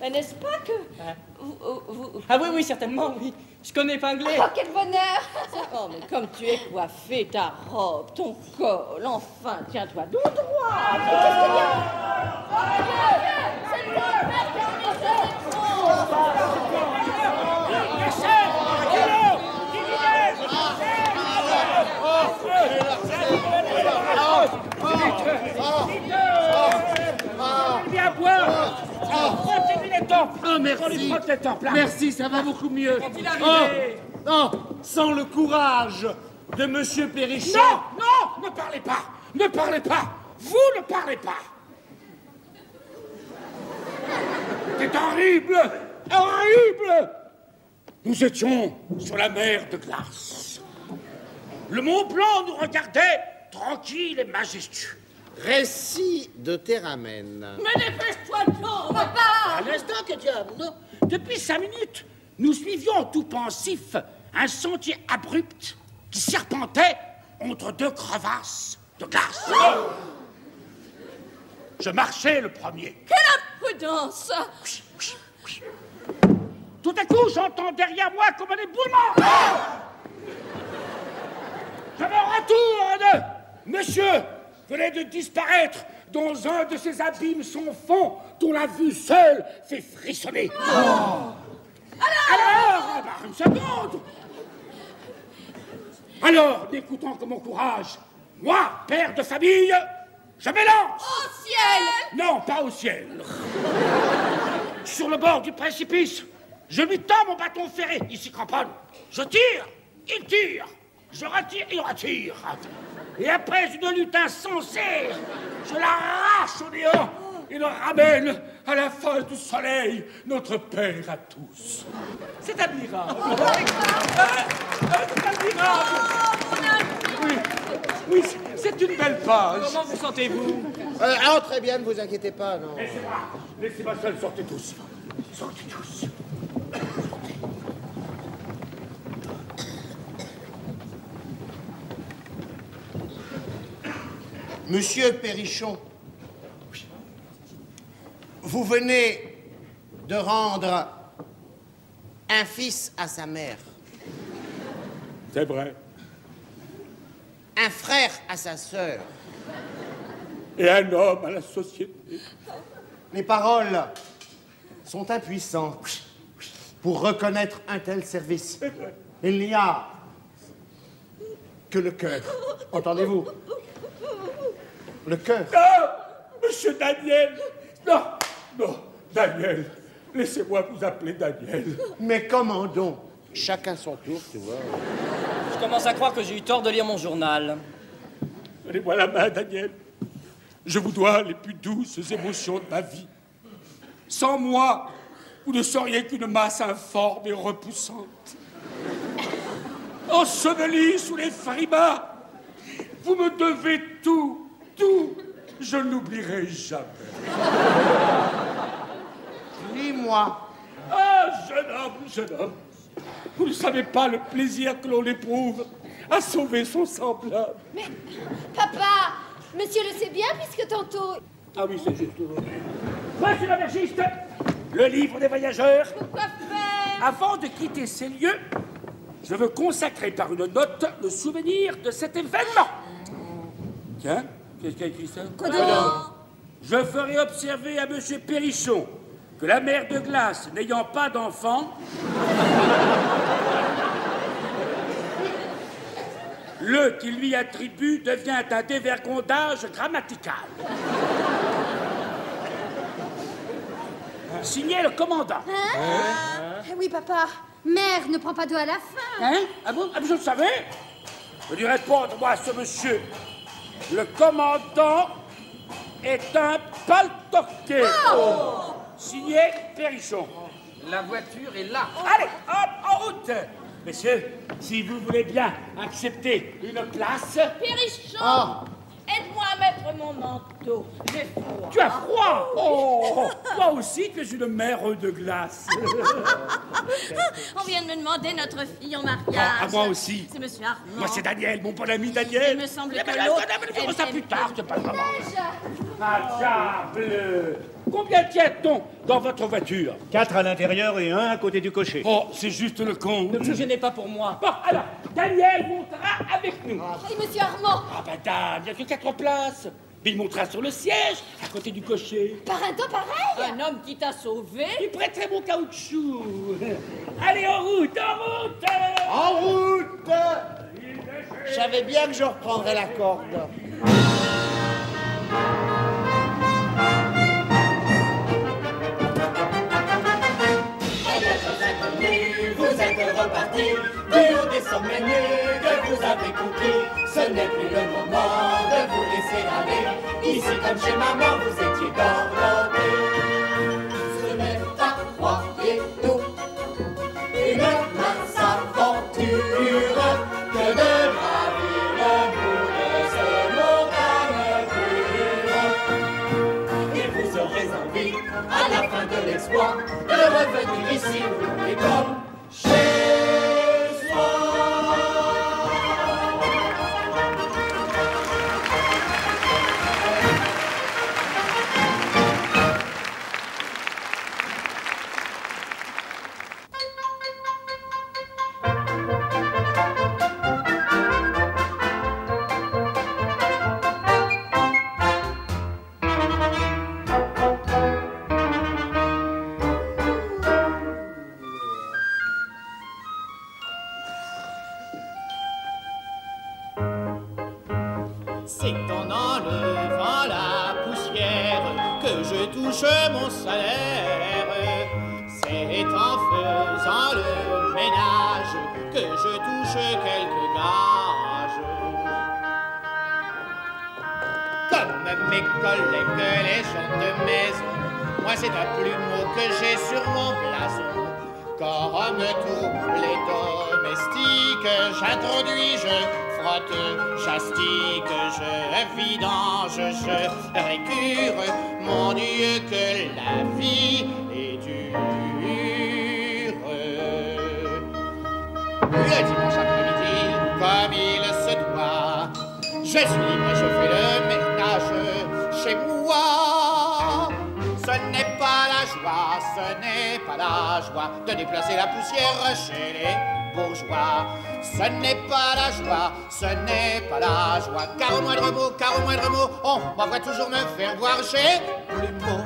Mais n'est-ce pas que vous... Ah oui, certainement, oui. Je connais Pinglet. Oh, quel bonheur! Oh, mais comme tu es coiffé, ta robe, ton col, enfin, tiens-toi tout droit. Qu'est-ce qu'il y a? C'est le père qui a mis Viens boire. Oh, merci. Merci, ça va beaucoup mieux. Non, sans le courage de monsieur Périchon. Non, ne parlez pas. Vous ne parlez pas. C'est horrible. Nous étions sur la mer de glace. Le Mont Blanc nous regardait tranquille et majestueux. Récit de Théramène. Mais dépêche-toi donc, papa! À l'instant, que diable, non? Depuis 5 minutes, nous suivions tout pensif un sentier abrupt qui serpentait entre 2 crevasses de glace. Je marchais le premier. Quelle imprudence! Tout à coup, j'entends derrière moi comme un éboulement. Je me retourne. Monsieur venait de disparaître dans un de ces abîmes sans fond dont la vue seule fait frissonner. Alors, une seconde. Alors, n'écoutant que mon courage, moi, père de famille, je m'élance. Au ciel! Non, pas au ciel. Sur le bord du précipice, je lui tends mon bâton ferré, il s'y cramponne. Je tire, il tire. Je retire, il retire. Et après une lutte insensée, je l'arrache au néant et le ramène à la face du soleil, notre Père à tous. C'est admirable. C'est admirable. Oui, c'est une belle page. Comment vous sentez-vous? Très bien, ne vous inquiétez pas, non. Laissez-moi seul, sortez tous. Sortez tous. Monsieur Périchon, vous venez de rendre un fils à sa mère. C'est vrai. Un frère à sa sœur. Et un homme à la société. Les paroles sont impuissantes pour reconnaître un tel service. Il n'y a que le cœur. Entendez-vous? Le cœur. Non, monsieur Daniel. Non, Daniel. Laissez-moi vous appeler Daniel. Mais comment donc? Chacun son tour, tu vois. Je commence à croire que j'ai eu tort de lire mon journal. Donnez-moi la main, Daniel. Je vous dois les plus douces émotions de ma vie. Sans moi, vous ne seriez qu'une masse informe et repoussante. Ensevelie sous les frimas, vous me devez tout. Je ne l'oublierai jamais. Dis-moi. Ah, jeune homme, vous ne savez pas le plaisir que l'on éprouve à sauver son semblable. Mais, papa, monsieur le sait bien puisque tantôt... Ah oui, c'est juste. Voici l'aubergiste, le livre des voyageurs. Pourquoi faire? Avant de quitter ces lieux, je veux consacrer par une note le souvenir de cet événement. Tiens, qu'est-ce qu'il y a écrit ça? Je ferai observer à monsieur Perrichon que la mère de glace n'ayant pas d'enfant, le qu'il lui attribue devient un dévergondage grammatical. Signé le commandant. Oui, papa. Mère ne prend pas d'eau à la fin. Hein? Ah bon? Ah, je le savais. Je lui répondre-moi à ce monsieur. Le commandant est un paltoquet. Oh! Signé Perrichon. La voiture est là. Allez, hop, en route. Messieurs, si vous voulez bien accepter une place... Perrichon, aide-moi à mettre mon manteau. J'ai froid. Tu as froid? Oh, toi aussi, tu es une mère de glace. On vient de me demander notre fille en mariage. Ah, moi aussi. C'est monsieur Armand. Moi, c'est Daniel, mon bon ami Daniel. Il me semble Eh que ben, l'autre... on verra ça plus tard, c'est pas le moment. Ah, diable! Combien tient-on dans votre voiture? 4 à l'intérieur et 1 à côté du cocher. Oh, c'est juste le compte. Ne vous gênez pas pour moi. Bon, alors, Daniel montera avec nous. Et monsieur Armand, Ah, ben, il n'y a que 4 places. Mais il montera sur le siège, à côté du cocher. par un temps pareil. Un homme qui t'a sauvé. Il prêterait mon caoutchouc. Allez, en route, en route! En route! Je savais bien que je reprendrais la corde. Vous êtes repartis du haut des sommets nus que vous avez conquis. Ce n'est plus le moment de vous laisser aller. Ici comme chez maman, vous étiez dorlotés. Ce n'est pas, croyez-nous, une mince aventure que de gravir le bout de ces montagnes pures. Et vous aurez envie, à la fin de l'exploit, de revenir ici où et comme chez soi. C'est en enlevant la poussière que je touche mon salaire. C'est en faisant le ménage que je touche quelques gages. Comme mes collègues, les gens de maison, moi c'est un plumeau que j'ai sur mon blason. Comme tous les domestiques, j'introduis, je frotte, j'astique, je vidange, je récure. Mon Dieu, que la vie est dure. Le dimanche après-midi, comme il se doit, je suis libre, je fais le ménage chez moi. Ce n'est pas la joie, ce n'est pas la joie de déplacer la poussière chez les bourgeois. Ce n'est pas la joie, ce n'est pas la joie. Car au moindre mot, on m'envoie toujours me faire voir chez Plumeau.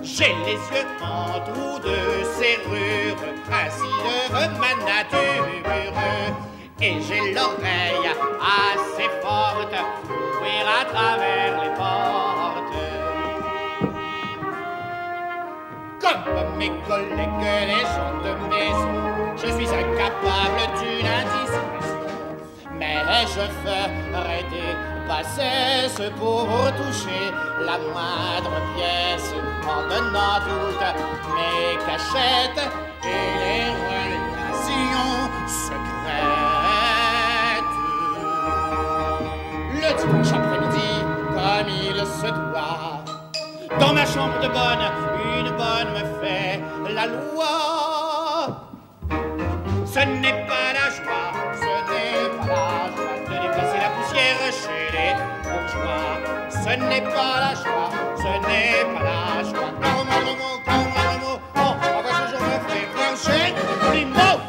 J'ai les yeux en trous de serrure, ainsi de ma nature. Et j'ai l'oreille assez forte pour ouvrir à travers les portes. Comme mes collègues, les gens de maison, je suis incapable d'une indiscrétion. Mais je ferai des bassesses pour toucher la moindre pièce, en donnant toutes mes cachettes et les relations secrètes. Le dimanche après-midi, comme il se doit. Dans ma chambre de bonne, une bonne me fait la loi. Ce n'est pas la joie, ce n'est pas la joie de déplacer la poussière chez les bourgeois. Ce n'est pas la joie, ce n'est pas la joie. Quand enfin ce jour me fait plancher les mots.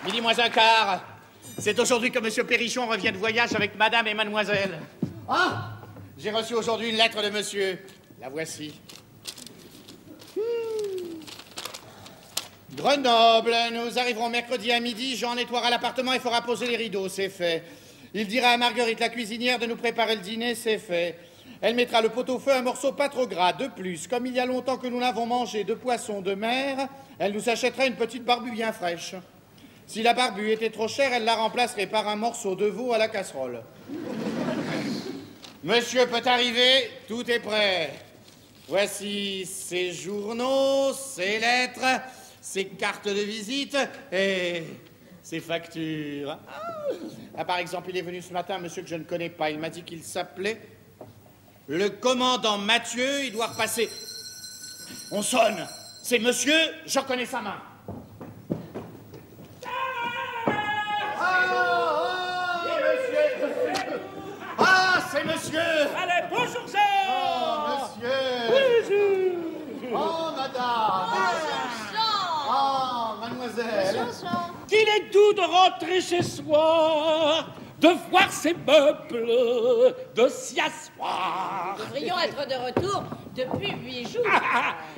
Midi moins un quart. C'est aujourd'hui que Monsieur Perrichon revient de voyage avec Madame et Mademoiselle. Ah! J'ai reçu aujourd'hui une lettre de Monsieur. La voici. Grenoble, nous arriverons mercredi à midi. Jean nettoiera l'appartement et fera poser les rideaux, c'est fait. Il dira à Marguerite, la cuisinière, de nous préparer le dîner, c'est fait. Elle mettra le pot-au-feu, un morceau pas trop gras. De plus, comme il y a longtemps que nous n'avons mangé de poisson de mer, elle nous achètera une petite barbue bien fraîche. Si la barbue était trop chère, elle la remplacerait par un morceau de veau à la casserole. Monsieur peut arriver, tout est prêt. Voici ses journaux, ses lettres, ses cartes de visite et ses factures. Ah, par exemple, il est venu ce matin un monsieur que je ne connais pas. Il m'a dit qu'il s'appelait le commandant Mathieu. Il doit repasser. On sonne. C'est monsieur, je reconnais sa main. C'est monsieur. Allez, bonjour, Jean. Oh, monsieur. Bonjour. Oh, madame. Bonjour, Jean. Oh, mademoiselle. Bonjour, Jean. Qu'il est doux de rentrer chez soi, de voir ses meubles, de s'y asseoir. Nous devrions être de retour depuis 8 jours.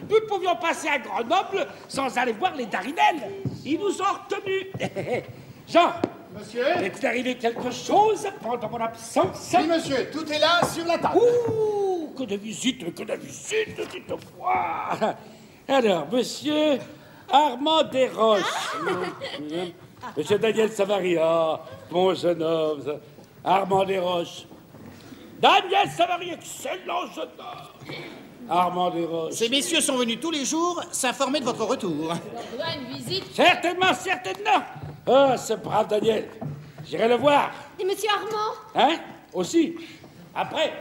Nous ne pouvions passer à Grenoble sans aller voir les Darinel. Ils nous ont retenus. Jean. Monsieur? Est-il arrivé quelque chose pendant mon absence? Oui, monsieur, tout est là sur la table. Ouh, que de visites, dites-moi. Alors, monsieur Armand Desroches. Monsieur Daniel Savaria, mon jeune homme. Armand Desroches. Daniel Savaria, excellent jeune homme. Armand Desroches. Ces messieurs sont venus tous les jours s'informer de votre retour. On doit une visite. Certainement, certainement. Oh, ce brave Daniel. J'irai le voir. Et monsieur Armand? Hein? Aussi. Après.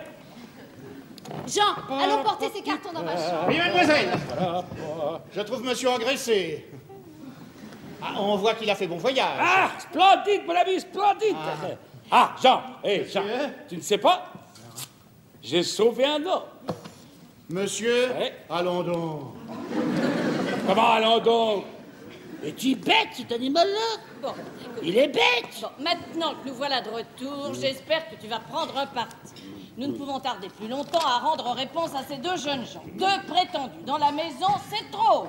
Jean, allons porter ces cartons dans ma chambre. Oui, mademoiselle. Je trouve monsieur engraissé. Ah, on voit qu'il a fait bon voyage. Ah, splendide, mon ami, splendide. Ah, Jean, Jean, tu ne sais pas? J'ai sauvé un homme. Monsieur, allons donc. Comment allons donc? Es-tu bête, cet animal-là? Bon, il est bête. Bon, maintenant que nous voilà de retour, j'espère que tu vas prendre un parti. Nous ne pouvons tarder plus longtemps à rendre réponse à ces deux jeunes gens. Deux prétendus dans la maison, c'est trop.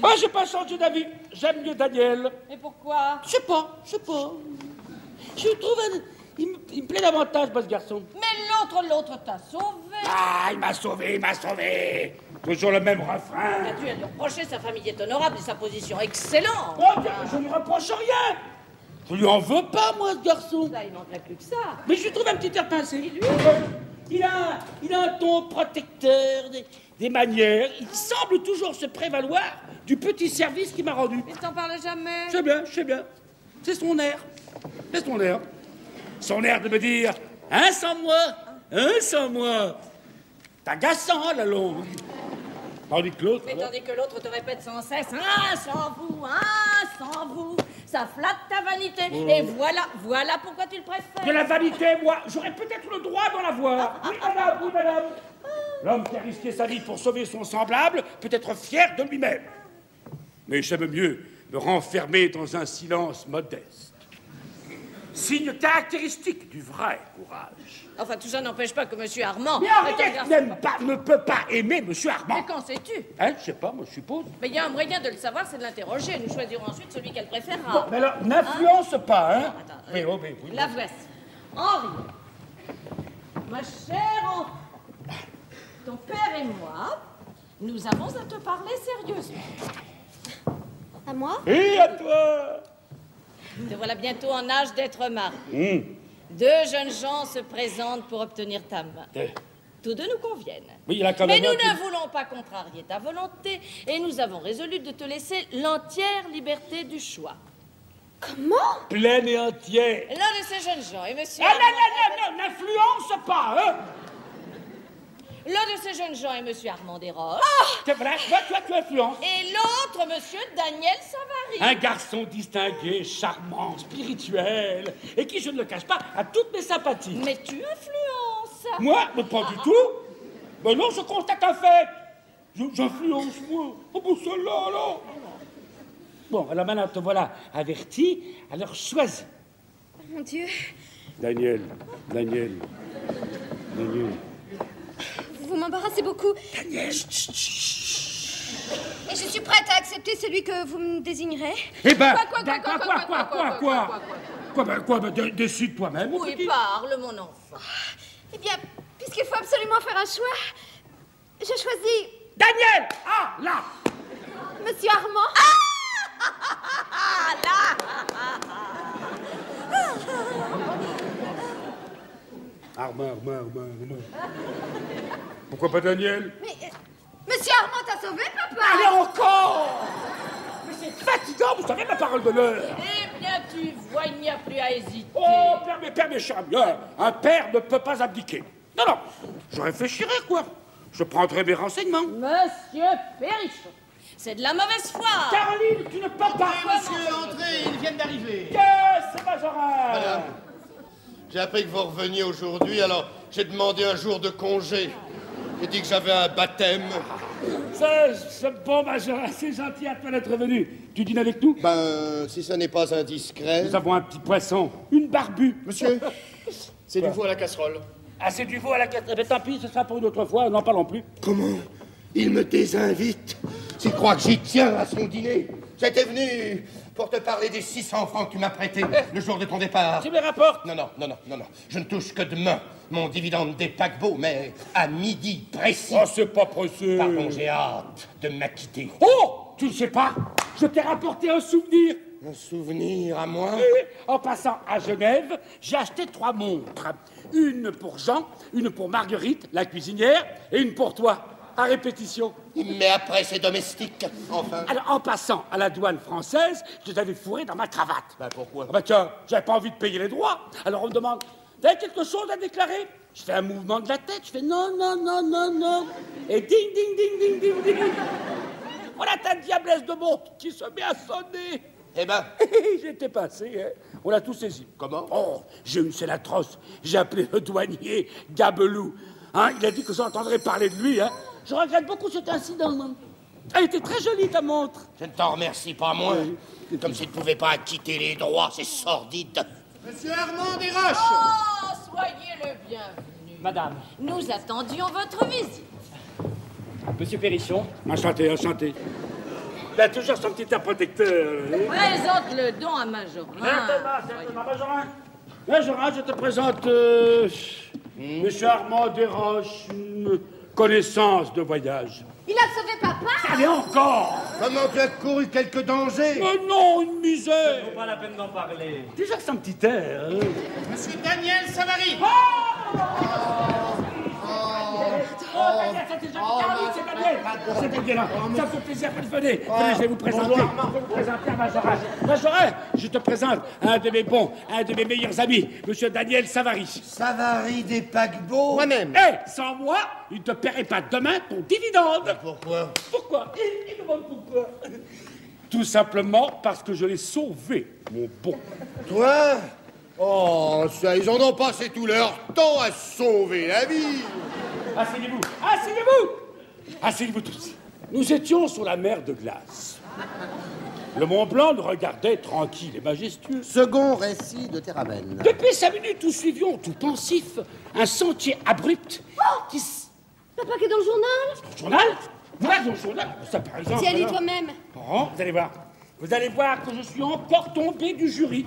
Ah, j'ai pas changé d'avis. J'aime mieux Daniel. Et pourquoi? Je sais pas. Je trouve... Il me plaît davantage, ce garçon. Mais l'autre t'a sauvé. Ah, il m'a sauvé. Toujours le même refrain. Tu as dû lui reprocher, sa famille est honorable et sa position excellente. Oh, bien, je ne lui reproche rien. Je lui en veux pas, moi, ce garçon. Là, il manquerait plus que ça. Mais je lui trouve un petit air pincé. Il a un ton protecteur, des manières. Il semble toujours se prévaloir du petit service qu'il m'a rendu. Il t'en parle jamais. Je sais bien. C'est son air. Son air de me dire « Un sans moi !» C'est agaçant, la longue. Tandis que l'autre te répète sans cesse « Un sans vous !» Ça flatte ta vanité. Et voilà pourquoi tu le préfères. De la vanité, moi, j'aurais peut-être le droit d'en avoir. Oui, madame. L'homme qui a risqué sa vie pour sauver son semblable peut être fier de lui-même. Mais j'aime mieux me renfermer dans un silence modeste. Signe caractéristique du vrai courage. Enfin, tout ça n'empêche pas que M. Armand... Mais Henriette ne peut pas aimer M. Armand. Mais qu'en sais-tu? Je sais pas, moi je suppose. Mais il y a un moyen de le savoir, c'est de l'interroger. Nous choisirons ensuite celui qu'elle préférera. Bon, mais alors, n'influence pas, hein? Attends, oui. La voici. Henri, ma chère enfant, ton père et moi, nous avons à te parler sérieusement. À moi? Et à toi? Te voilà bientôt en âge d'être marié. Deux jeunes gens se présentent pour obtenir ta main. Tous deux nous conviennent. Oui, il a quand même. Mais nous ne voulons pas contrarier ta volonté et nous avons résolu de te laisser l'entière liberté du choix. Comment? Plein et entier. L'un de ces jeunes gens et monsieur... Ah, non, n'influence pas, hein. L'un de ces jeunes gens est monsieur Armand Desroches. C'est vrai, toi, tu influences. Et l'autre, monsieur Daniel Savary. Un garçon distingué, charmant, spirituel, et qui, je ne le cache pas, a toutes mes sympathies. Mais tu influences. Moi? Mais pas du tout. Mais non, je constate un fait. J'influence, moi. Oh, bon, celle-là, alors. Bon, alors maintenant, te voilà averti, alors choisis. Mon Dieu. Daniel. Vous m'embarrassez beaucoup. Daniel, Et je suis prête à accepter celui que vous me désignerez. Eh ben, quoi, décide toi-même. Oui, parle, mon enfant. Eh bien, puisqu'il faut absolument faire un choix, je choisis... Daniel! Ah, là! Monsieur Armand. Armand. Pourquoi pas Daniel? Mais... Monsieur Armand t'a sauvé, papa! Allez, encore! Mais c'est fatigant, vous savez ma parole d'honneur! Eh bien, tu vois, il n'y a plus à hésiter. Oh, père, mes chers amis, un père ne peut pas abdiquer. Non, je réfléchirai, quoi. Je prendrai mes renseignements. Monsieur Perrichon, c'est de la mauvaise foi. Caroline, tu ne peux pas... Monsieur, entrez, ils viennent d'arriver. C'est Majorin. Madame, j'ai appris que vous reveniez aujourd'hui, alors j'ai demandé un jour de congé. J'ai dit que j'avais un baptême. C'est bon, Majorin, c'est gentil à toi d'être venu. Tu dînes avec nous? Ben, si ce n'est pas indiscret... Nous avons un petit poisson, une barbue. Monsieur, c'est du veau à la casserole. Ah, c'est du veau à la casserole. Mais tant pis, ce sera pour une autre fois, n'en parlons plus. Comment? Il me désinvite. S'il croit que j'y tiens à son dîner. J'étais venu pour te parler des 600 francs que tu m'as prêtés le jour de ton départ. Tu me rapportes? Non. Je ne touche que demain mon dividende des paquebots, mais à midi précis. Oh, c'est pas pressé. Pardon, j'ai hâte de m'acquitter. Oh, tu ne sais pas, je t'ai rapporté un souvenir. Un souvenir à moi? Oui. En passant à Genève, j'ai acheté 3 montres. Une pour Jean, une pour Marguerite, la cuisinière, et une pour toi, à répétition. Mais après, c'est domestique, enfin. Alors, en passant à la douane française, je les avais fourrés dans ma cravate. Ben, pourquoi? Ah ben tiens, j'avais pas envie de payer les droits. Alors on me demande, t'as quelque chose à déclarer? Je fais un mouvement de la tête, je fais non. Et ding. Voilà ta diablesse de montre qui se met à sonner. Eh ben, J'étais passé, hein. On l'a tout saisi. Comment? Oh, j'ai eu une scène atroce. J'ai appelé le douanier Gabelou. Hein, il a dit que j'entendrais parler de lui. Hein. Je regrette beaucoup cet incident. Hein. Elle était très jolie, ta montre. Je ne t'en remercie pas moins. Oui. Comme s'il ne pouvait pas acquitter les droits, c'est sordide. Monsieur Armand Desroches. Oh, soyez le bienvenu. Madame. Nous attendions votre visite. Monsieur Perrichon. Enchanté. Il a toujours son petit air protecteur. Présente le don à Majorin. Majorin, je te présente Monsieur Armand Desroches, une connaissance de voyage. Il a sauvé papa. Allez, encore. Comment tu as couru quelques dangers? Mais non, une misère. Ça vaut pas la peine d'en parler. Déjà que c'est un petit air. Hein. Monsieur Daniel Savary. C'est Daniel, là. Ça fait plaisir, venez, je vais vous présenter. À Majorin. Majorin, je te présente un de mes meilleurs amis, Monsieur Daniel Savary. Savary des paquebots? Moi-même. Sans moi, il ne te paierait pas demain ton dividende. Pourquoi? Pourquoi? Il demande pourquoi. Tout simplement parce que je l'ai sauvé, mon bon. Toi? Oh, ça, ils en ont passé tout leur temps à sauver la vie. Asseyez-vous tous. Nous étions sur la mer de glace. Le Mont Blanc nous regardait tranquille et majestueux. Second récit de Théramène. Depuis 5 minutes, nous suivions, tout pensifs, un sentier abrupt qui... Papa qui est dans le journal. Le journal? Voilà dans le journal. Ça, par exemple... Tiens, lis toi-même. Oh, vous allez voir. Vous allez voir que je suis encore tombé du jury.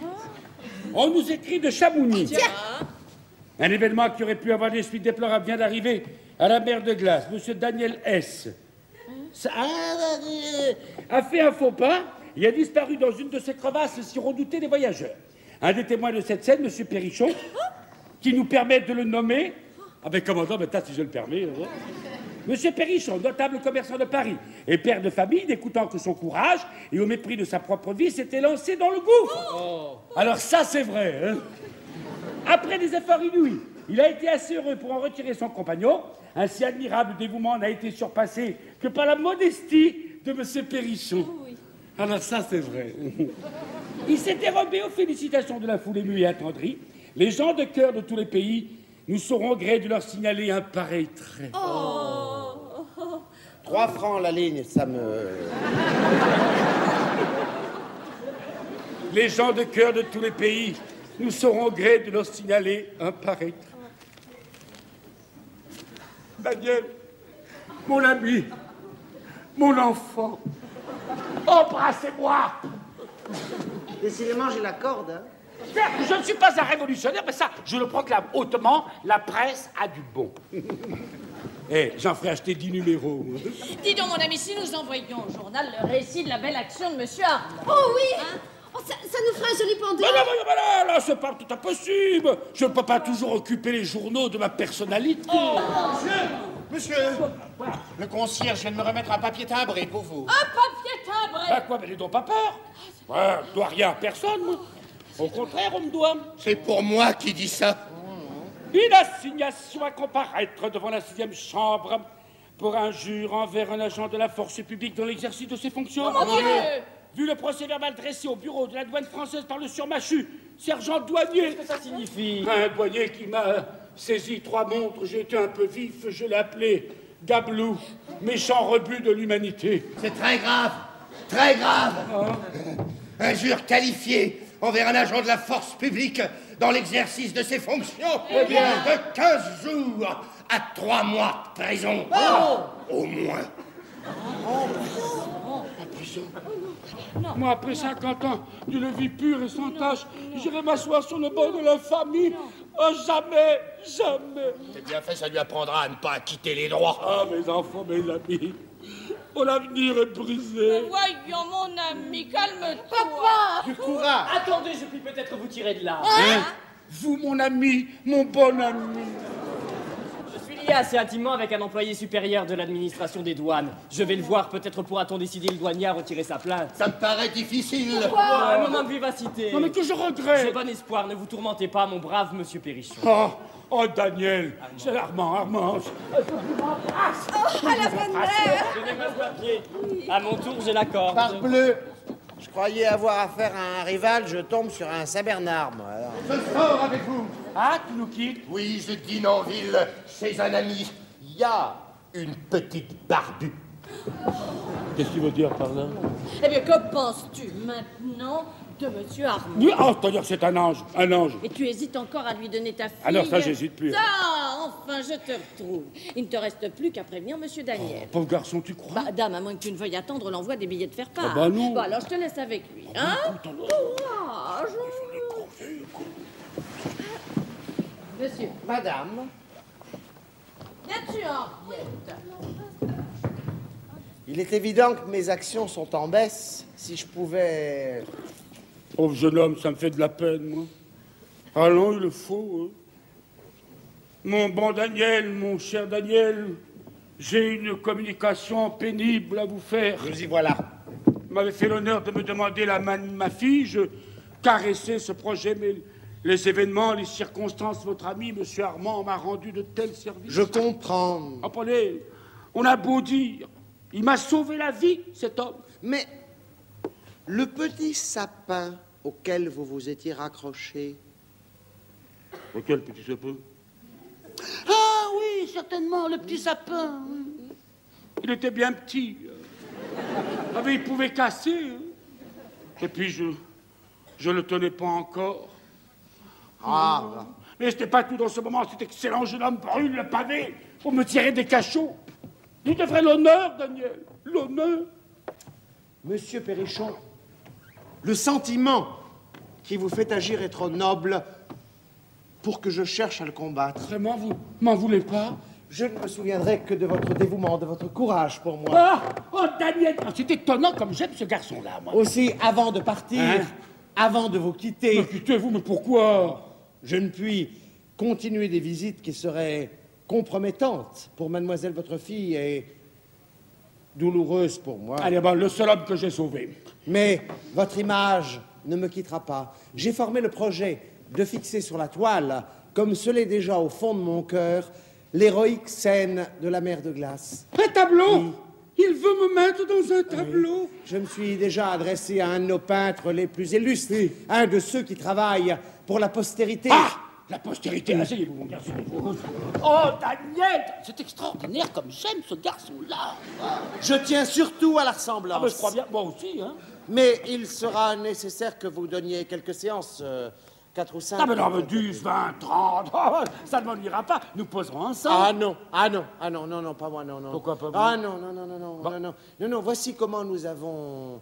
On nous écrit de Chamonix. Tiens. Un événement qui aurait pu avoir des suites déplorables vient d'arriver à la mer de glace. Monsieur Daniel S. A fait un faux pas et a disparu dans une de ces crevasses si redoutées des voyageurs. Un des témoins de cette scène, Monsieur Perrichon, qui nous permet de le nommer, avec commandant, mais si je le permets, Monsieur Perrichon, notable commerçant de Paris et père de famille, n'écoutant que son courage et au mépris de sa propre vie, s'était lancé dans le gouffre. Alors ça, c'est vrai. Hein. Après des efforts inouïs, il a été assez heureux pour en retirer son compagnon. Un si admirable dévouement n'a été surpassé que par la modestie de monsieur Perrichon. Alors ça, c'est vrai. Il s'est dérobé aux félicitations de la foule émue et attendrie. Les gens de cœur de tous les pays nous sauront gré de leur signaler un pareil trait. 3 francs la ligne, ça me... Les gens de cœur de tous les pays nous saurons gré de leur signaler un pareil trait. Daniel, mon ami, mon enfant, embrassez-moi. Décidément, j'ai la corde, hein. Certes, je ne suis pas un révolutionnaire, mais ça, je le proclame hautement, la presse a du bon. Eh, j'en ferai acheter 10 numéros. Dis donc, mon ami, si nous envoyions au journal le récit de la belle action de monsieur Armand. Oh oui, ça nous ferait un joli pendu. Non, là, c'est pas tout impossible. Je ne peux pas toujours occuper les journaux de ma personnalité. Monsieur, le concierge vient de me remettre un papier timbré pour vous. Un papier timbré. Bah quoi, mais n'aie donc pas peur. Ouais, je dois rien à personne, moi. Au contraire, on me doit. C'est pour moi qui dis ça. Une assignation à comparaître devant la 6e chambre pour injure envers un agent de la force publique dans l'exercice de ses fonctions. Oh, mon Dieu! Vu le procès-verbal dressé au bureau de la douane française par le surmachu, sergent douanier. Qu'est-ce que ça signifie? Un douanier qui m'a saisi 3 montres, j'ai été un peu vif, je l'ai appelé Gablou, méchant rebut de l'humanité. C'est très grave, très grave. Injure qualifiée envers un agent de la force publique dans l'exercice de ses fonctions. Eh bien, de 15 jours à 3 mois de prison. Au moins. Moi, après 50 ans d'une vie pure et sans tache, j'irai m'asseoir sur le banc de la famille. Oh, jamais, jamais. C'est bien fait, ça lui apprendra à ne pas quitter les droits. Ah, mes enfants, mes amis, mon avenir est brisé. Voyons, mon ami, calme-toi. Papa! Du courage. Attendez, je puis peut-être vous tirer de là. Hein? Vous, mon ami, mon bon ami. Je suis lié assez intimement avec un employé supérieur de l'administration des douanes. Je vais le voir, peut-être pourra-t-on décider le douanier à retirer sa plainte. Ça me paraît difficile. Un moment de vivacité. Non, mais que je regrette. J'ai bon espoir, ne vous tourmentez pas, mon brave monsieur Perrichon. Oh, Daniel, c'est Armand. Oh, à la bonne mère! Donnez-moi ce papier. À mon tour, j'ai la corde. Parbleu. Je croyais avoir affaire à un rival, je tombe sur un Saint-Bernard, moi. Alors. Je sors avec vous. Ah, tu nous quittes? Oui, je dîne en ville chez un ami. Il y a une petite barbue. Qu'est-ce qu'il veut dire par là? Eh bien, que penses-tu maintenant de monsieur Armand? Oui, c'est-à-dire que c'est un ange, un ange. Et tu hésites encore à lui donner ta fille? Alors ça, j'hésite plus. Ah, enfin, je te retrouve. Il ne te reste plus qu'à prévenir monsieur Daniel. Pauvre garçon, tu crois? Bah, dame, à moins que tu ne veuilles attendre l'envoi des billets de faire-part. Ah bah non. Bon, alors je te laisse avec lui, hein? Courage. Monsieur. Madame, Viens-tu, Henriette? il est évident que mes actions sont en baisse. Si je pouvais... Pauvre jeune homme, ça me fait de la peine, moi. Allons, il le faut. Hein. Mon bon Daniel, mon cher Daniel, j'ai une communication pénible à vous faire. Nous y voilà. Vous m'avez fait l'honneur de me demander la main de ma fille. Je caressais ce projet, mais les événements, les circonstances, votre ami, monsieur Armand, m'a rendu de tels services. Je comprends. Apprenez, on a beau dire, il m'a sauvé la vie, cet homme. Mais le petit sapin auquel vous vous étiez raccroché... Quel petit sapin? Ah oui, certainement, le petit sapin. Il était bien petit. Ah, mais il pouvait casser. Hein. Et puis, je le tenais pas encore. Ah, mais c'était pas tout dans ce moment. Cet excellent jeune homme brûle le pavé pour me tirer des cachots. Vous devrez l'honneur, Daniel. L'honneur. Monsieur Perrichon, le sentiment qui vous fait agir est trop noble pour que je cherche à le combattre. Vraiment, vous m'en voulez pas? Je ne me souviendrai que de votre dévouement, de votre courage pour moi. Ah! Oh, Daniel! C'est étonnant comme j'aime ce garçon-là, moi. Aussi, avant de partir, avant de vous quitter... Me quittez-vous, mais pourquoi? Je ne puis continuer des visites qui seraient compromettante pour mademoiselle votre fille et douloureuse pour moi. Allez, bon, le seul homme que j'ai sauvé. Mais votre image ne me quittera pas. J'ai formé le projet de fixer sur la toile, comme ce l'est déjà au fond de mon cœur, l'héroïque scène de la mer de glace. Un tableau? Oui. Il veut me mettre dans un tableau? Oui. Je me suis déjà adressé à un de nos peintres les plus illustres, un de ceux qui travaillent pour la postérité. Ah! La postérité, asseyez-vous, mon garçon. Oh, Daniel, c'est extraordinaire comme j'aime ce garçon-là. Je tiens surtout à la ressemblance. Ah, ben, je crois bien, moi aussi, hein. Mais il sera nécessaire que vous donniez quelques séances, 4 ou 5. Ah, mais non, mais 10, 20, 30, ça ne m'ennuiera pas. Nous poserons ensemble. Non, pas moi, non. Pourquoi pas vous? Ah, non, voici comment nous avons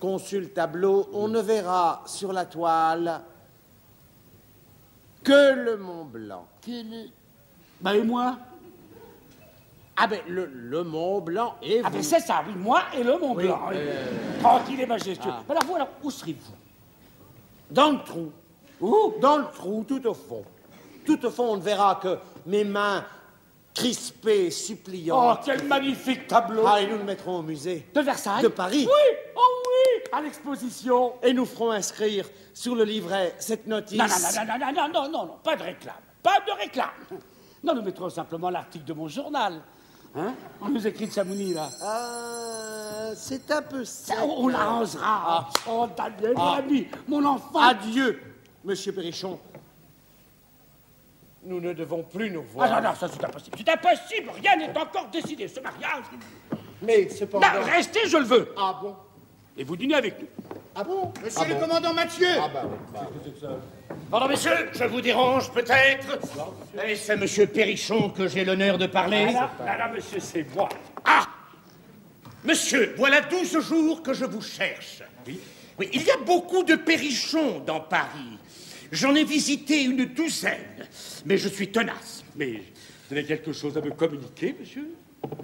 conçu le tableau. On ne verra sur la toile que le Mont Blanc. Ben, et moi? Ah, ben, le Mont Blanc et vous. Ah, ben, c'est ça, oui, moi et le Mont Blanc. Oui. Tranquille et majestueux. Ah. Alors, voilà, où serez-vous? Dans le trou. Où? Dans le trou, tout au fond. Tout au fond, on ne verra que mes mains crispées, suppliantes. Oh, quel magnifique tableau! Ah, et nous le mettrons au musée. De Versailles? De Paris. Oui! Oh oui! À l'exposition. Et nous ferons inscrire sur le livret cette notice. Non, pas de réclame. Pas de réclame. Non, nous mettrons simplement l'article de mon journal. Hein? On nous écrit de Chamonix, là. C'est un peu sec. On l'arrangera. Oh, Daniel, mon ami, mon enfant. Adieu, monsieur Perrichon. Nous ne devons plus nous voir. Ah non, ça c'est impossible. C'est impossible. Rien n'est encore décidé. Ce mariage. Mais cependant. Non, restez, je le veux. Ah bon? Et vous dînez avec nous. Ah bon? Monsieur le commandant Mathieu. Ah bah oui. Pardon, messieurs, je vous dérange peut-être? Et c'est monsieur Perrichon que j'ai l'honneur de parler. Là, monsieur, c'est moi. Ah! Monsieur, voilà 12 jours que je vous cherche. Oui, il y a beaucoup de Perrichons dans Paris. J'en ai visité une douzaine, mais je suis tenace. Mais vous avez quelque chose à me communiquer, monsieur?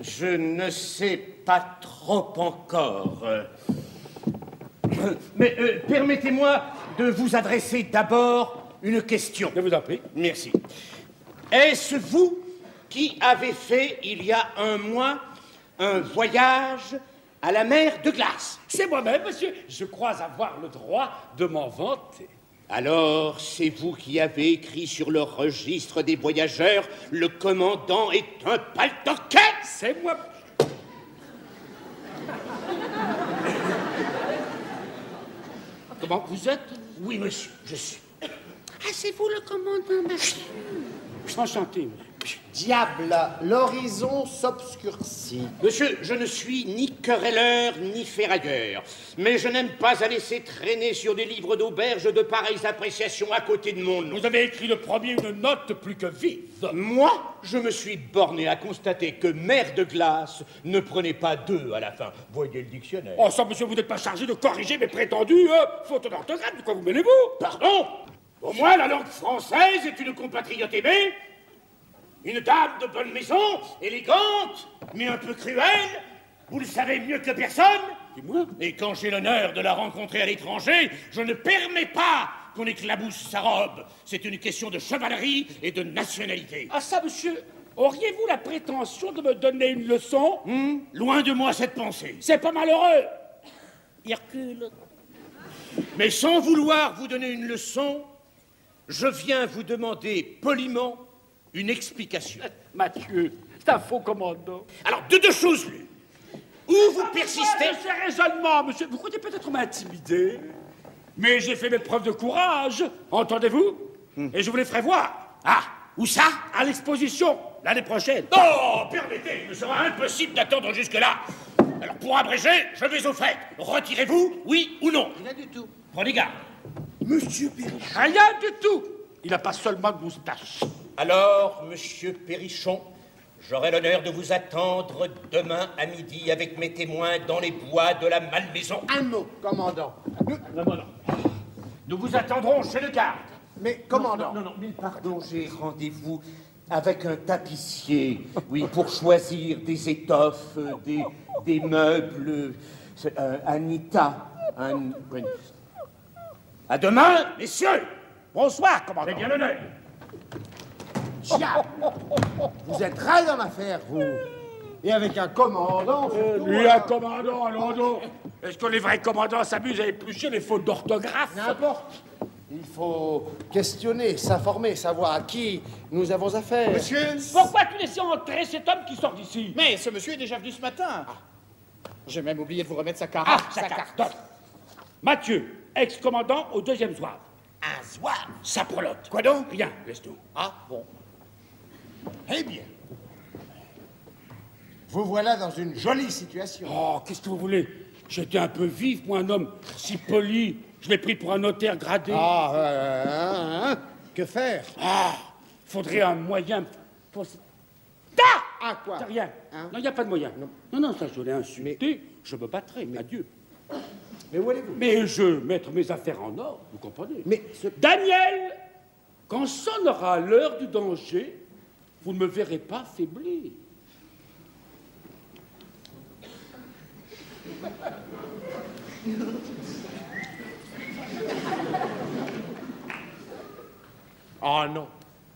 Je ne sais pas trop encore. Mais permettez-moi de vous adresser d'abord une question. Je vous en prie. Merci. Est-ce vous qui avez fait, il y a un mois, un voyage à la mer de glace? C'est moi-même, monsieur. Je crois avoir le droit de m'en vanter. Alors, c'est vous qui avez écrit sur le registre des voyageurs, le commandant est un paltoquet? C'est moi. Comment vous êtes? Oui, monsieur, je suis. Ah, c'est vous le commandant Mathieu. Enchanté, monsieur. Diable, l'horizon s'obscurcit. Monsieur, je ne suis ni querelleur ni ferrailleur, mais je n'aime pas à laisser traîner sur des livres d'auberge de pareilles appréciations à côté de mon nom. Vous avez écrit le premier une note plus que vive. Moi, je me suis borné à constater que mer de glace ne prenait pas 2 à la fin. Voyez le dictionnaire. Oh, ça, monsieur, vous n'êtes pas chargé de corriger mes prétendues fautes d'orthographe. De quoi vous mêlez-vous? Pardon? Au moins, la langue française est une compatriote aimée. Une dame de bonne maison, élégante, mais un peu cruelle. Vous le savez mieux que personne. Dis-moi. Et quand j'ai l'honneur de la rencontrer à l'étranger, je ne permets pas qu'on éclabousse sa robe. C'est une question de chevalerie et de nationalité. Ah ça, monsieur, auriez-vous la prétention de me donner une leçon? Loin de moi cette pensée. C'est pas malheureux. Hercule. Mais sans vouloir vous donner une leçon, je viens vous demander poliment une explication. Mathieu, c'est un faux commandant. Alors, de 2 choses l'une. Ou vous persistez... C'est raisonnement, monsieur. Vous croyez peut-être m'intimider, mais j'ai fait mes preuves de courage, entendez-vous? Et je vous les ferai voir. Ah, où ça? À l'exposition, l'année prochaine. Oh, permettez, il me sera impossible d'attendre jusque-là. Alors, pour abréger, je vais au fait. Retirez-vous, oui ou non? Rien du tout. Prenez garde. Monsieur Perrichon. Rien du tout. Il n'a pas seulement de moustache. Alors, monsieur Perrichon, j'aurai l'honneur de vous attendre demain à midi avec mes témoins dans les bois de la Malmaison. Un mot, commandant. Non. Nous vous attendrons chez le garde. Mais, commandant... Non, mais pardon, j'ai rendez-vous avec un tapissier, oui, pour choisir des étoffes, des meubles, Anita. À demain, messieurs. Bonsoir, commandant. J'ai bien l'honneur. diable! Vous êtes raide en affaire, vous! Et avec un commandant, surtout, Lui, un commandant, allons donc. Est-ce que les vrais commandants s'amusent à éplucher les fautes d'orthographe? N'importe. Il faut questionner, s'informer, savoir à qui nous avons affaire. Monsieur, Pourquoi tu laisses entrer cet homme qui sort d'ici? mais ce monsieur est déjà venu ce matin. J'ai même oublié de vous remettre sa carte. Ah, sa carte. Donne. Mathieu, ex-commandant au 2e zouave. Un zouave? Saprelotte. Quoi donc? Rien, laisse-nous. Ah, bon. Eh bien. Vous voilà dans une jolie situation. Oh, qu'est-ce que vous voulez? J'étais un peu vif, moi, un homme si poli. Je l'ai pris pour un notaire gradé. Que faire? Ah, faudrait un moyen pour... Ah, quoi? T'as rien. Hein? Non, il n'y a pas de moyen. Non, ça, je l'ai insulté. Je me battrai, adieu. Mais où allez-vous? Mais je vais mettre mes affaires en ordre, vous comprenez? Mais Daniel, quand sonnera l'heure du danger, vous ne me verrez pas faiblir. Oh non.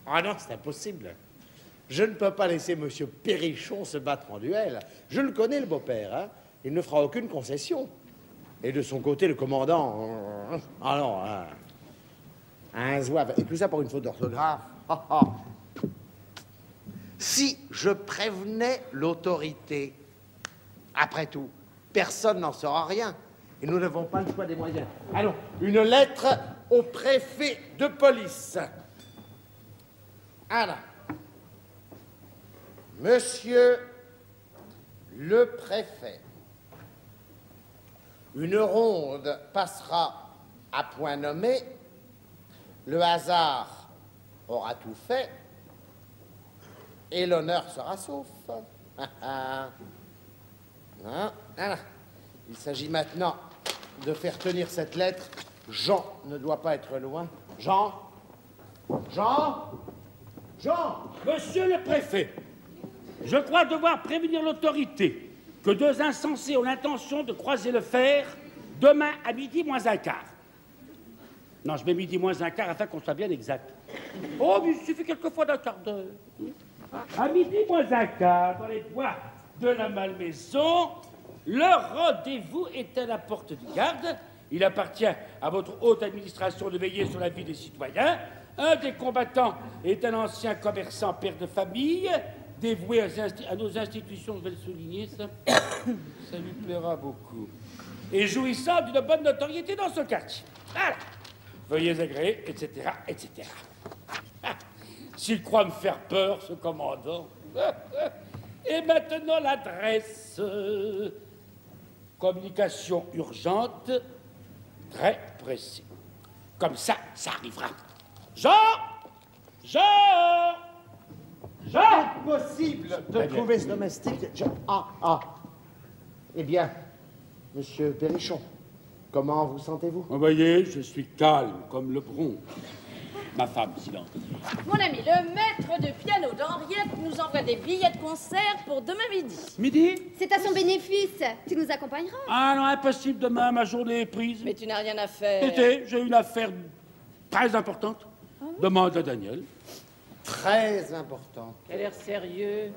Ah non, c'est impossible. Je ne peux pas laisser Monsieur Perrichon se battre en duel. Je le connais, le beau-père, hein. Il ne fera aucune concession. Et de son côté, le commandant... Ah non, hein. Un zouave. Et tout ça pour une faute d'orthographe. Si je prévenais l'autorité, après tout, personne n'en saura rien. Et nous n'avons pas le choix des moyens. Allons, une lettre au préfet de police. Alors, Monsieur le préfet, une ronde passera à point nommé, le hasard aura tout fait, et l'honneur sera sauf. Non, voilà. Il s'agit maintenant de faire tenir cette lettre. Jean ne doit pas être loin. Jean? Monsieur le préfet, je crois devoir prévenir l'autorité que 2 insensés ont l'intention de croiser le fer demain à midi moins un quart. Non, je mets midi moins un quart afin qu'on soit bien exact. Oh, mais il suffit quelquefois d'un quart d'heure. À midi moins un quart, dans les bois de la Malmaison, le rendez-vous est à la porte du garde. Il appartient à votre haute administration de veiller sur la vie des citoyens. Un des combattants est un ancien commerçant, père de famille, dévoué à nos institutions, je vais le souligner, ça. Ça lui plaira beaucoup. Et jouissant d'une bonne notoriété dans ce quartier. Voilà. Veuillez agréer, etc., etc. S'il croit me faire peur, ce commandant. Et maintenant, l'adresse. Communication urgente, très précis. Comme ça arrivera. Jean! Impossible de trouver ce domestique. Eh bien, Monsieur Perrichon, comment vous sentez-vous? Vous voyez, je suis calme comme le bronze. Ma femme, silence. Mon ami, le maître de piano d'Henriette nous envoie des billets de concert pour demain midi. Midi? C'est à son bénéfice. Tu nous accompagneras. Ah non, impossible, demain, ma journée est prise. Mais tu n'as rien à faire. J'ai une affaire très importante. Demande à Daniel. Très important. Quel air sérieux.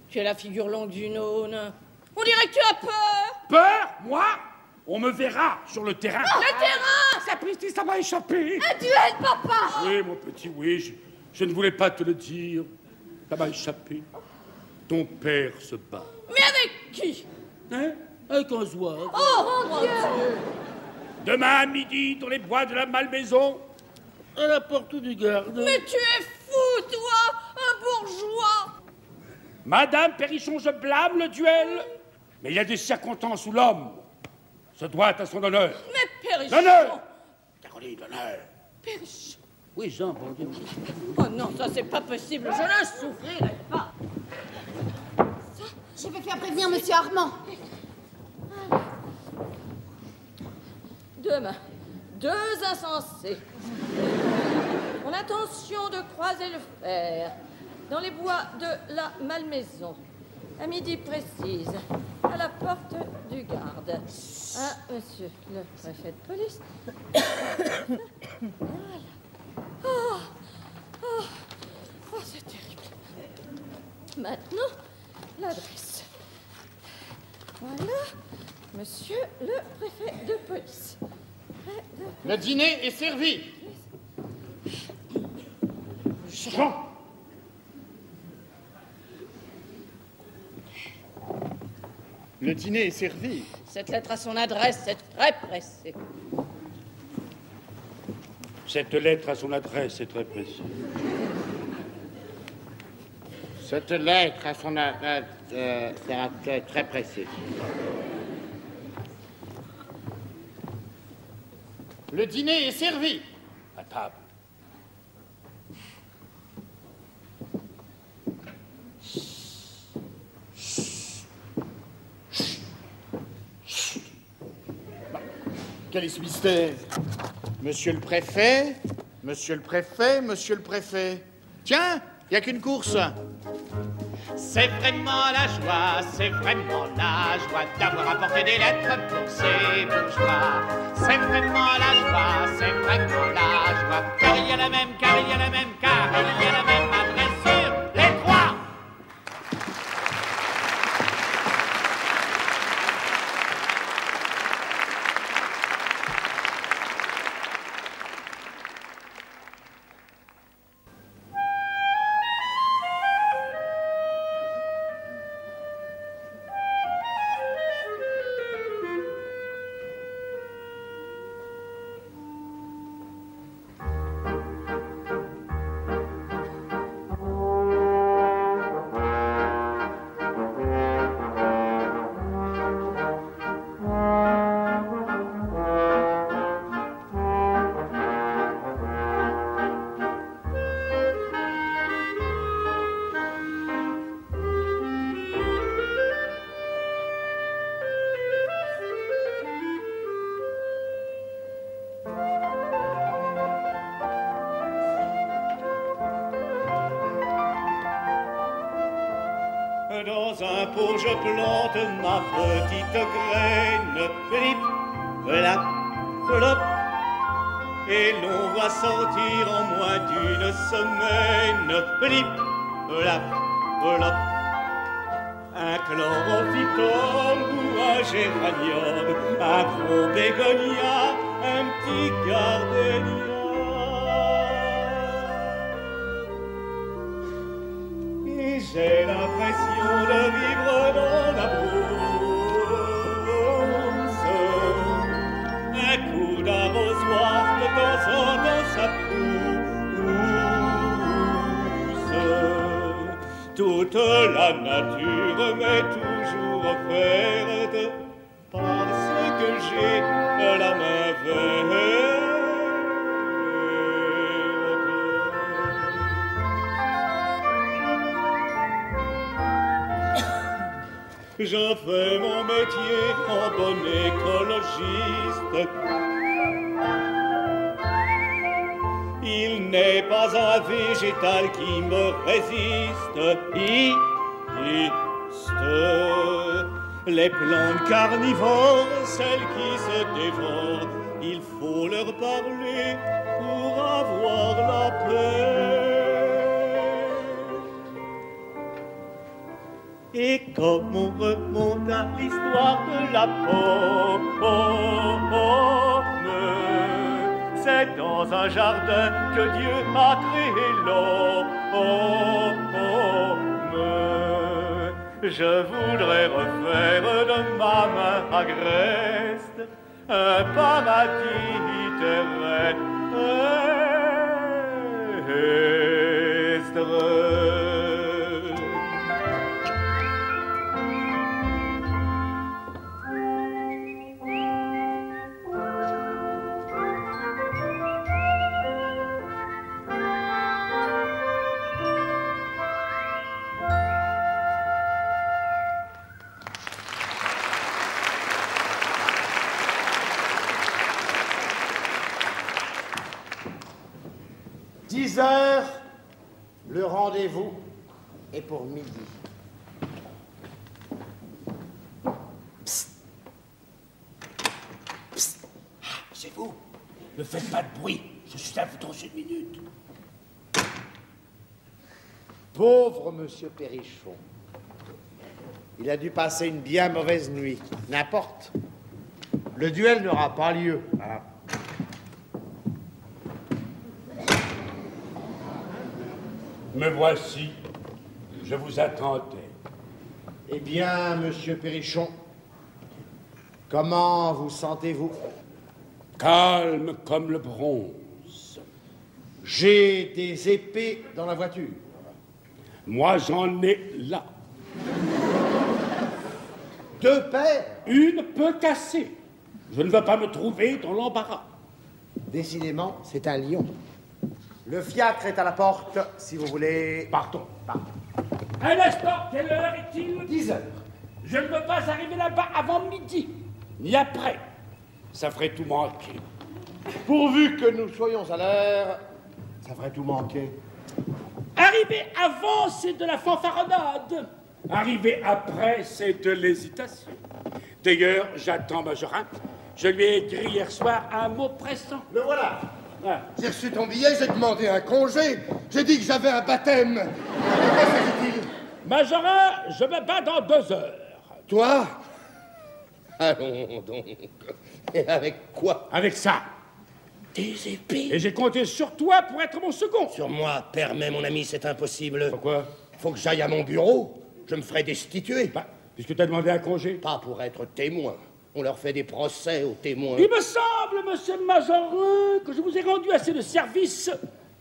Tu as la figure longue d'une aune. On dirait que tu as peur. Peur? Moi? On me verra sur le terrain. Le terrain! Sapristi, ça m'a échappé. Un duel, papa! Oui, mon petit, oui, je ne voulais pas te le dire. Ça m'a échappé. Ton père se bat. Mais avec qui? Hein? Avec un zouave. Oh, mon Dieu! Demain à midi, dans les bois de la Malmaison, à la porte du garde. Mais tu es fou, toi! Un bourgeois! Madame Perrichon, je blâme le duel. Mais il y a des circonstances où l'homme se doit à son honneur. Mais Perrichon! L'honneur! Caroline, l'honneur. Perrichon! Oui, Jean, bon Dieu. Oh non, ça c'est pas possible, je ne souffrirai pas. Je vais faire prévenir Monsieur Armand. Demain, 2 insensés ont l'intention de croiser le fer dans les bois de la Malmaison, à midi précise, à la porte du garde. Ah, monsieur le préfet de police. Voilà. Oh, maintenant, l'adresse. Voilà, monsieur le préfet de police. Le dîner est servi. Jean! Le dîner est servi. Cette lettre à son adresse est très pressée. Cette lettre à son adresse est très précise. Cette lettre à son adresse est très précise. Le dîner est servi. À table. Quel est ce mystère? Monsieur le préfet, monsieur le préfet, monsieur le préfet. Tiens, il n'y a qu'une course. C'est vraiment la joie d'avoir apporté des lettres pour ces bourgeois. C'est vraiment la joie, c'est vraiment la joie. Car il y a la même, car il y a la même, car il y a la même adresse sur les trois. Dans un pot je plante ma petite graine, plip, plap, plop, et l'on voit sortir en moins d'une semaine, plip, plap, plop, un chlorophytum ou un géranium, un gros bégonia, un petit gardénia. J'ai l'impression de vivre dans la brousse. Un coup d'arrosoir de temps en temps ça pousse. Toute la nature m'est toujours offerte parce que j'ai la main verte. Je fais mon métier en bon écologiste. Il n'est pas un végétal qui me résiste. Les plantes carnivores, celles qui se dévorent, il faut leur parler pour avoir la paix. Et comme on remonte à l'histoire de la pomme, c'est dans un jardin que Dieu a créé l'homme. Je voudrais refaire de ma main agreste un paradis terrestre. Le rendez-vous est pour midi. Psst. Psst. Ah, c'est vous. Ne faites pas de bruit. Je suis à vous dans une minute. Pauvre monsieur Perrichon. Il a dû passer une bien mauvaise nuit. N'importe. Le duel n'aura pas lieu. Voilà. Me voici. Je vous attendais. Eh bien, monsieur Perrichon, comment vous sentez-vous? Calme comme le bronze. J'ai des épées dans la voiture. Moi, j'en ai là. 2 paires? Une peut casser. Je ne veux pas me trouver dans l'embarras. Décidément, c'est un lion. Le fiacre est à la porte, si vous voulez... Partons. Partons. Un instant, quelle heure est-il? 10 heures. Je ne veux pas arriver là-bas avant midi, ni après. Ça ferait tout manquer. Pourvu que nous soyons à l'heure, ça ferait tout manquer. Arriver avant, c'est de la fanfaronnade. Arriver après, c'est de l'hésitation. D'ailleurs, j'attends Majorin. Je lui ai écrit hier soir un mot pressant. Le voilà. Ah. J'ai reçu ton billet, j'ai demandé un congé. J'ai dit que j'avais un baptême. De quoi s'agit-il? Majorin, je me bats dans 2 heures. Toi? Allons donc. Et avec quoi? Avec ça. Des épées. Et j'ai compté sur toi pour être mon second. Sur moi, permets, mon ami, c'est impossible. Pourquoi? Faut que j'aille à mon bureau. Je me ferai destituer. Bah, puisque tu as demandé un congé. Pas pour être témoin. On leur fait des procès aux témoins. Il me semble, monsieur Majorin, que je vous ai rendu assez de service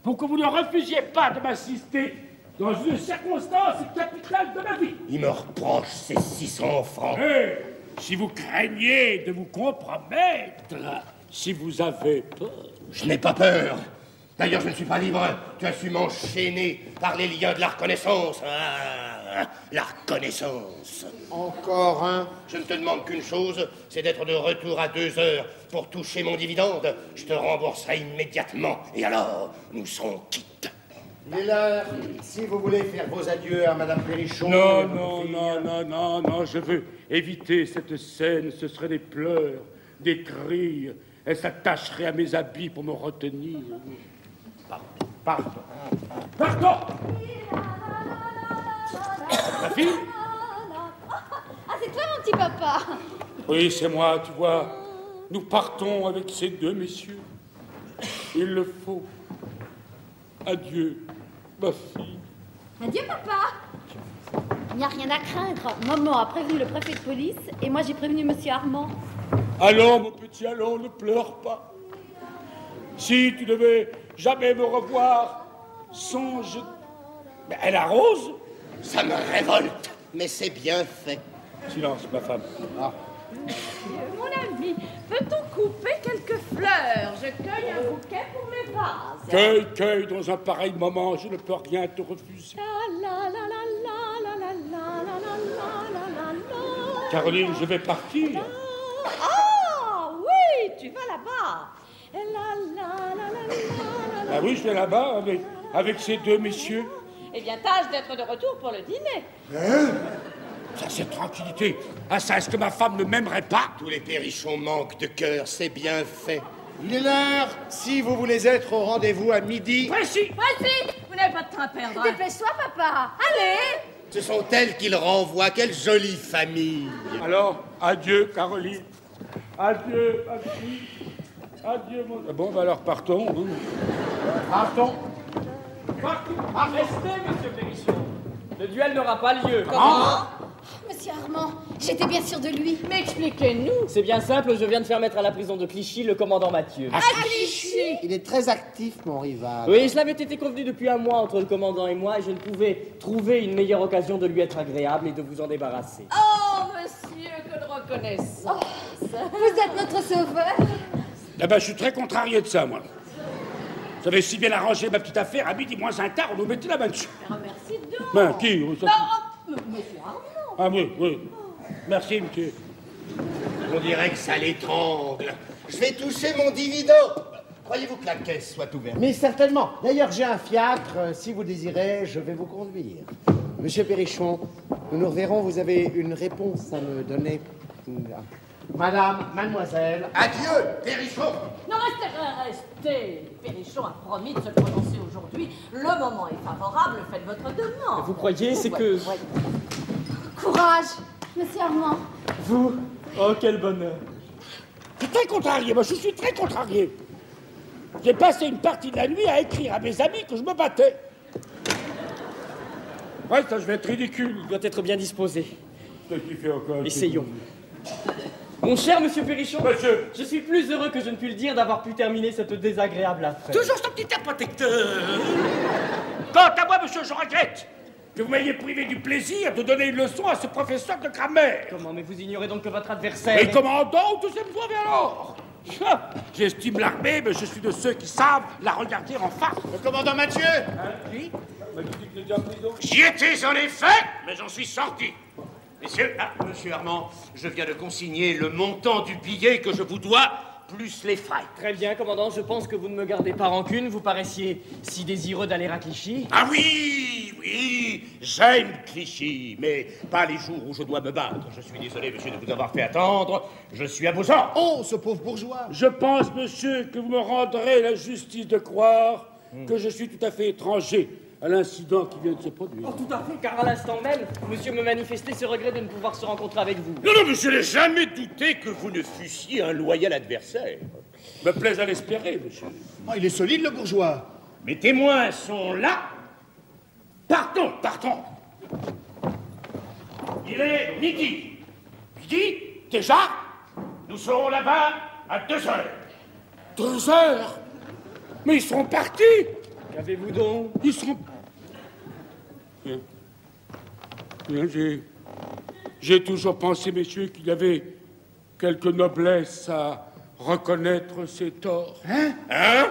pour que vous ne refusiez pas de m'assister dans une circonstance capitale de ma vie. Il me reproche ces 600 francs. Et si vous craignez de vous compromettre, si vous avez peur... Je n'ai pas peur. D'ailleurs, je ne suis pas libre. Tu as su m'enchaîner par les liens de la reconnaissance. Ah, la reconnaissance. Encore un? Je ne te demande qu'une chose, c'est d'être de retour à 2 heures pour toucher mon dividende. Je te rembourserai immédiatement. Et alors, nous serons quittes. Il est l'heure, si vous voulez faire vos adieux à Madame Perrichon. Non, je veux éviter cette scène. Ce seraient des pleurs, des cris. Elle s'attacherait à mes habits pour me retenir. Partons. Ma fille? Ah, c'est toi, mon petit papa. Oui, c'est moi, tu vois. Nous partons avec ces 2 messieurs. Il le faut. Adieu, ma fille. Adieu, papa. Il n'y a rien à craindre. Maman a prévenu le préfet de police et moi j'ai prévenu monsieur Armand. Allons, mon petit, allons, ne pleure pas. Si tu devais jamais me revoir, songe... Mais elle arrose. Ça me révolte, mais c'est bien fait. Silence, ma femme. Ah. Mon ami, peut-on couper quelques fleurs? Je cueille un bouquet pour mes vases. Cueille, dans un pareil moment, je ne peux rien te refuser. Caroline, je vais partir. Ah, oui, tu vas là-bas. Ah oui, je vais là-bas avec ces 2 messieurs. Eh bien, tâche d'être de retour pour le dîner. Hein? Ça, c'est tranquillité. Ah, ça, est-ce que ma femme ne m'aimerait pas? Tous les Perrichons manquent de cœur, c'est bien fait. Il est l'heure, si vous voulez être au rendez-vous à midi. Précis. Vous n'avez pas de temps à perdre. Dépêche-toi, papa. Allez. Ce sont elles qui le renvoient, quelle jolie famille. Alors, adieu, Caroline. Adieu, adieu, mon... Bon, bah alors, partons. Partons. Restez, monsieur Perrichon. Le duel n'aura pas lieu. Comment? Monsieur Armand, j'étais bien sûre de lui. Mais expliquez-nous. C'est bien simple, je viens de faire mettre à la prison de Clichy le commandant Mathieu. À Clichy. Il est très actif, mon rival. Oui, cela avait été convenu depuis un mois entre le commandant et moi, et je ne pouvais trouver une meilleure occasion de lui être agréable et de vous en débarrasser. Oh, monsieur, que de reconnaissance. Vous êtes notre sauveur. Eh ben, je suis très contrarié de ça, moi. Vous avez si bien arrangé ma petite affaire, à midi moins un quart, on nous mettait la main dessus. Merci donc. Ben, qui? Monsieur Armand. Ah oui. Merci, monsieur. On dirait que ça l'étrangle. Je vais toucher mon dividende. Croyez-vous que la caisse soit ouverte? Mais certainement. D'ailleurs, j'ai un fiacre. Si vous désirez, je vais vous conduire. Monsieur Perrichon, nous nous reverrons. Vous avez une réponse à me donner. Madame, mademoiselle. Adieu, Perrichon. Non, restez. Perrichon a promis de se prononcer aujourd'hui. Le moment est favorable, faites votre demande. Vous croyez, c'est que... Courage, monsieur Armand. Vous? Oh, quel bonheur. Je suis très contrarié, moi je suis très contrarié. J'ai passé une partie de la nuit à écrire à mes amis que je me battais. Ouais, ça, je vais être ridicule. Il doit être bien disposé. Qu'est-ce qu'il fait encore? Essayons. Mon cher monsieur Perrichon, monsieur, je suis plus heureux que je ne puis le dire d'avoir pu terminer cette désagréable affaire. Toujours ce petit air protecteur. Quant à moi, monsieur, je regrette que vous m'ayez privé du plaisir de donner une leçon à ce professeur de grammaire. Comment? Mais vous ignorez donc que votre adversaire... Mais commandant, deuxième fois, mais alors? J'estime l'armée, mais je suis de ceux qui savent la regarder en face. Le commandant Mathieu. Oui. J'y étais en effet, mais j'en suis sorti. Messieurs, monsieur Armand, je viens de consigner le montant du billet que je vous dois, plus les frais. Très bien, commandant, je pense que vous ne me gardez pas rancune. Vous paraissiez si désireux d'aller à Clichy. Ah oui, j'aime Clichy, mais pas les jours où je dois me battre. Je suis désolé, monsieur, de vous avoir fait attendre. Je suis à vos ordres. Oh, ce pauvre bourgeois. Je pense, monsieur, que vous me rendrez la justice de croire que je suis tout à fait étranger à l'incident qui vient de se produire. Oh, tout à fait, car à l'instant même, monsieur me manifestait ce regret de ne pouvoir se rencontrer avec vous. Non, mais je n'ai jamais douté que vous ne fussiez un loyal adversaire. Me plaise à l'espérer, monsieur. Oh, il est solide, le bourgeois. Mes témoins sont là. Partons. Il est midi. Midi? Déjà? Nous serons là-bas à 2 heures. 2 heures? Mais ils seront partis. Qu'avez-vous donc? Ils seront... Bien, j'ai toujours pensé, messieurs, qu'il y avait quelque noblesse à reconnaître ses torts. Hein?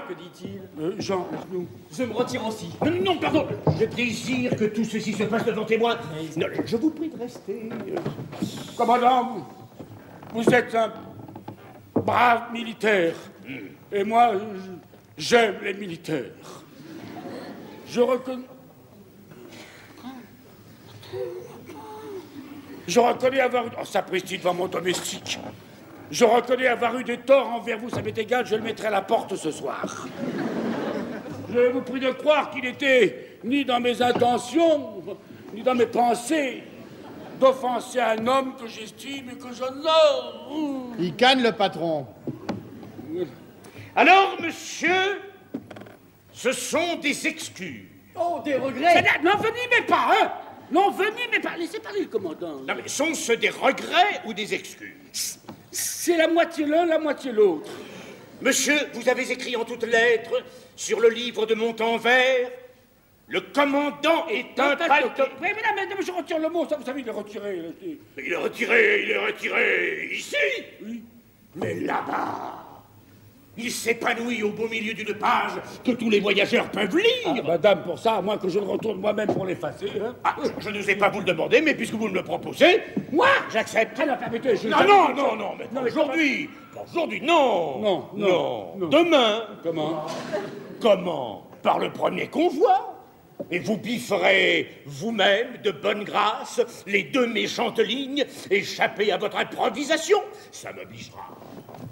Que dit-il? Jean, laisse-nous. Je me retire aussi. Non, pardon. Je désire que tout ceci se passe devant témoin. Non, je vous prie de rester. Commandant, vous êtes un brave militaire. Et moi, j'aime les militaires. Je reconnais avoir eu... Oh, sapristi devant mon domestique. Je reconnais avoir eu des torts envers vous, ça m'est égal, je le mettrai à la porte ce soir. Je vous prie de croire qu'il n'était ni dans mes intentions, ni dans mes pensées, d'offenser un homme que j'estime et que j'honore. Il canne, le patron. Alors, monsieur, ce sont des excuses. Oh, des regrets. N'en venimez pas, hein. Non, venimez pas. Laissez parler le commandant. Non, mais sont-ce des regrets ou des excuses? C'est la moitié l'un, la moitié l'autre. Monsieur, vous avez écrit en toutes lettres, sur le livre de Montanvert, le commandant est un palquet. Mais je retire le mot, ça, vous savez, il est retiré. Mais il est retiré ici. Oui. Mais là-bas, il s'épanouit au beau milieu d'une page que tous les voyageurs peuvent lire. Madame, pour ça, à moins que je le retourne moi-même pour l'effacer. Hein. Je n'osais pas vous le demander, mais puisque vous me le proposez, moi, j'accepte. Alors, permettez, Non, mais aujourd'hui, non. Demain. Comment? Par le premier convoi. Et vous bifferez vous-même de bonne grâce les 2 méchantes lignes échappées à votre improvisation. Ça m'obligera.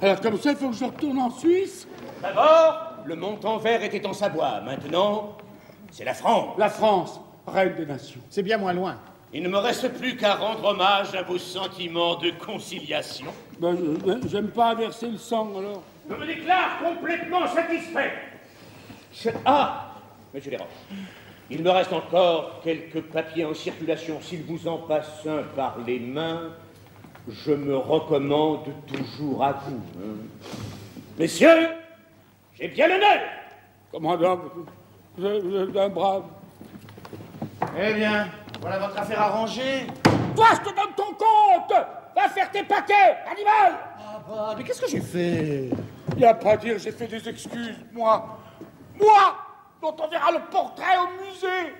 Alors, comme ça, il faut que je retourne en Suisse? D'abord, le Montanvert était en Savoie. Maintenant, c'est la France. La France, reine des nations. C'est bien moins loin. Il ne me reste plus qu'à rendre hommage à vos sentiments de conciliation. J'aime pas verser le sang, alors. Je me déclare complètement satisfait. Monsieur Desroches, il me reste encore quelques papiers en circulation. S'il vous en passe un par les mains, je me recommande toujours à vous. Messieurs, j'ai bien l'honneur. Commandant, vous êtes un brave. Eh bien, voilà votre affaire arrangée. Toi, je te donne ton compte. Va faire tes paquets, animal. Ah bah, mais qu'est-ce que j'ai fait? Il n'y a pas à dire, j'ai fait des excuses, moi, dont on verra le portrait au musée.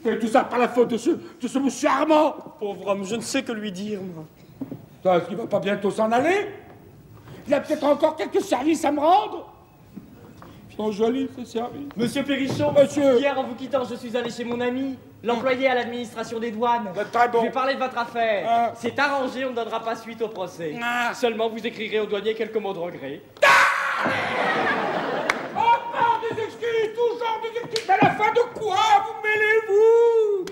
Et tout ça par la faute de ce monsieur Armand. Pauvre homme, je ne sais que lui dire, moi. Est-ce qu'il va pas bientôt s'en aller? Il a peut-être encore quelques services à me rendre. Ils sont jolis, ces services. Monsieur Perrichon, Monsieur. Hier, en vous quittant, je suis allé chez mon ami, l'employé à l'administration des douanes. Très bon. Je lui ai parlé de votre affaire. C'est arrangé, on ne donnera pas suite au procès. Seulement, vous écrirez au douanier quelques mots de regret. Encore des excuses, toujours des excuses. Mais à la fin de quoi vous mêlez-vous?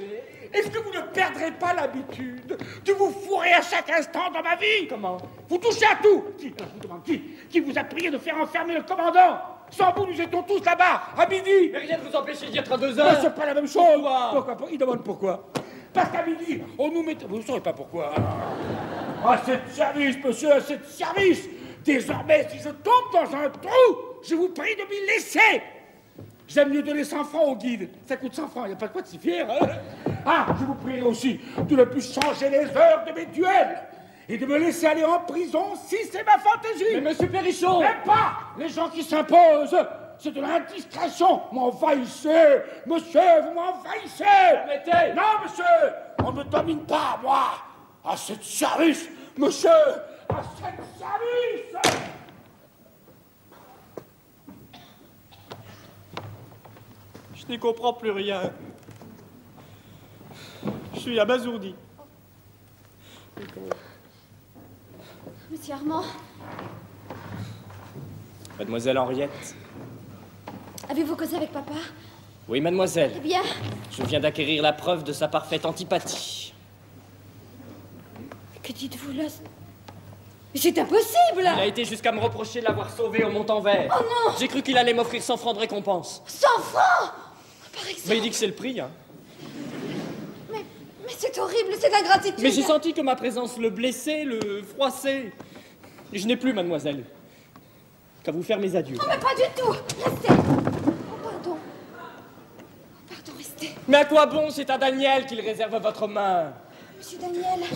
Est-ce que vous ne perdrez pas l'habitude de vous fourrer à chaque instant dans ma vie? Comment? Vous touchez à tout. Qui, je vous demande, qui vous a prié de faire enfermer le commandant? Sans vous, nous étions tous là-bas, à midi. Mais rien ne vous empêche d'y être à 2 Mais heures. c'est pas la même chose. Pourquoi? Il demande pourquoi. Parce qu'à midi, on nous met... Vous ne saurez pas pourquoi. Assez de service, monsieur, assez de service. Désormais, si je tombe dans un trou, je vous prie de m'y laisser. J'aime mieux donner 100 francs au guide. Ça coûte 100 francs, il n'y a pas de quoi de s'y fier. Hein. Ah, je vous prierai aussi de ne plus changer les heures de mes duels et de me laisser aller en prison si c'est ma fantaisie. Mais monsieur Perrichon! Même pas. Les gens qui s'imposent, c'est de l'indiscrétion. M'envahissez, monsieur, vous m'envahissez. Permettez. Non, monsieur, on ne me domine pas, moi. Assez de service, monsieur, assez de service. Je n'y comprends plus rien. Je suis abasourdi. Monsieur Armand, Mademoiselle Henriette. avez-vous causé avec papa? Oui, mademoiselle. Eh bien... Je viens d'acquérir la preuve de sa parfaite antipathie. Que dites-vous là? Mais c'est impossible! Il a été jusqu'à me reprocher de l'avoir sauvé au Montanvert. Oh non! J'ai cru qu'il allait m'offrir 100 francs de récompense. 100 francs? Par exemple? Mais il dit que c'est le prix, hein. Mais c'est horrible, c'est d'ingratitude! Mais j'ai senti que ma présence le blessait, le froissait. Je n'ai plus, mademoiselle, qu'à vous faire mes adieux. Non, mais pas du tout! Restez! Oh, pardon. Oh, pardon, restez. Mais à quoi bon? C'est à Daniel qu'il réserve votre main. Monsieur Daniel...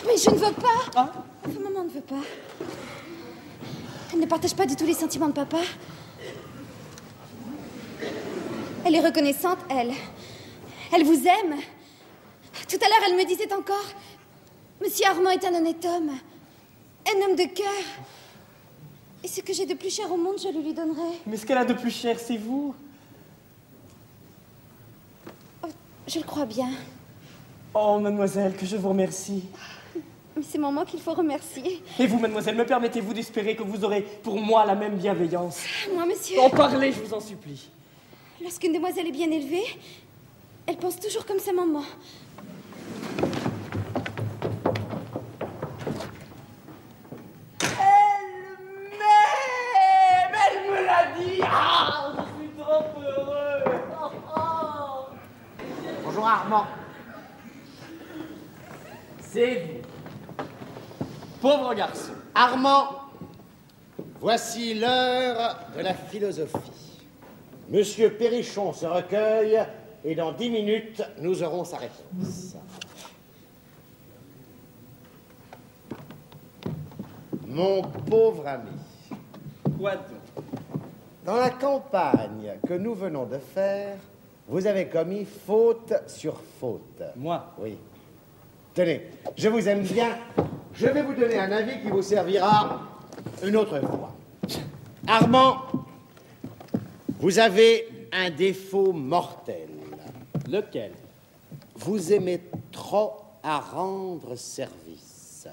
Mais je ne veux pas! Hein? Enfin, maman ne veut pas. Elle ne partage pas du tout les sentiments de papa. Elle est reconnaissante, elle. Elle vous aime. Tout à l'heure, elle me disait encore... Monsieur Armand est un honnête homme. Un homme de cœur. Et ce que j'ai de plus cher au monde, je le lui donnerai. Mais ce qu'elle a de plus cher, c'est vous. Oh, je le crois bien. Oh, mademoiselle, que je vous remercie. Mais c'est maman qu'il faut remercier. Et vous, mademoiselle, me permettez-vous d'espérer que vous aurez pour moi la même bienveillance? Moi, monsieur... En parlez, je vous en supplie. Lorsqu'une demoiselle est bien élevée, elle pense toujours comme sa maman. Elle me l'a dit. Ah, je suis trop heureux. Bonjour Armand. C'est vous. Pauvre garçon. Armand, voici l'heure de la philosophie. Monsieur Perrichon se recueille et dans 10 minutes, nous aurons sa réponse. Mon pauvre ami. Quoi donc? Dans la campagne que nous venons de faire, vous avez commis faute sur faute. Moi? Oui. Tenez, je vous aime bien. Je vais vous donner un avis qui vous servira une autre fois. Armand, vous avez un défaut mortel. Lequel? Vous aimez trop à rendre service.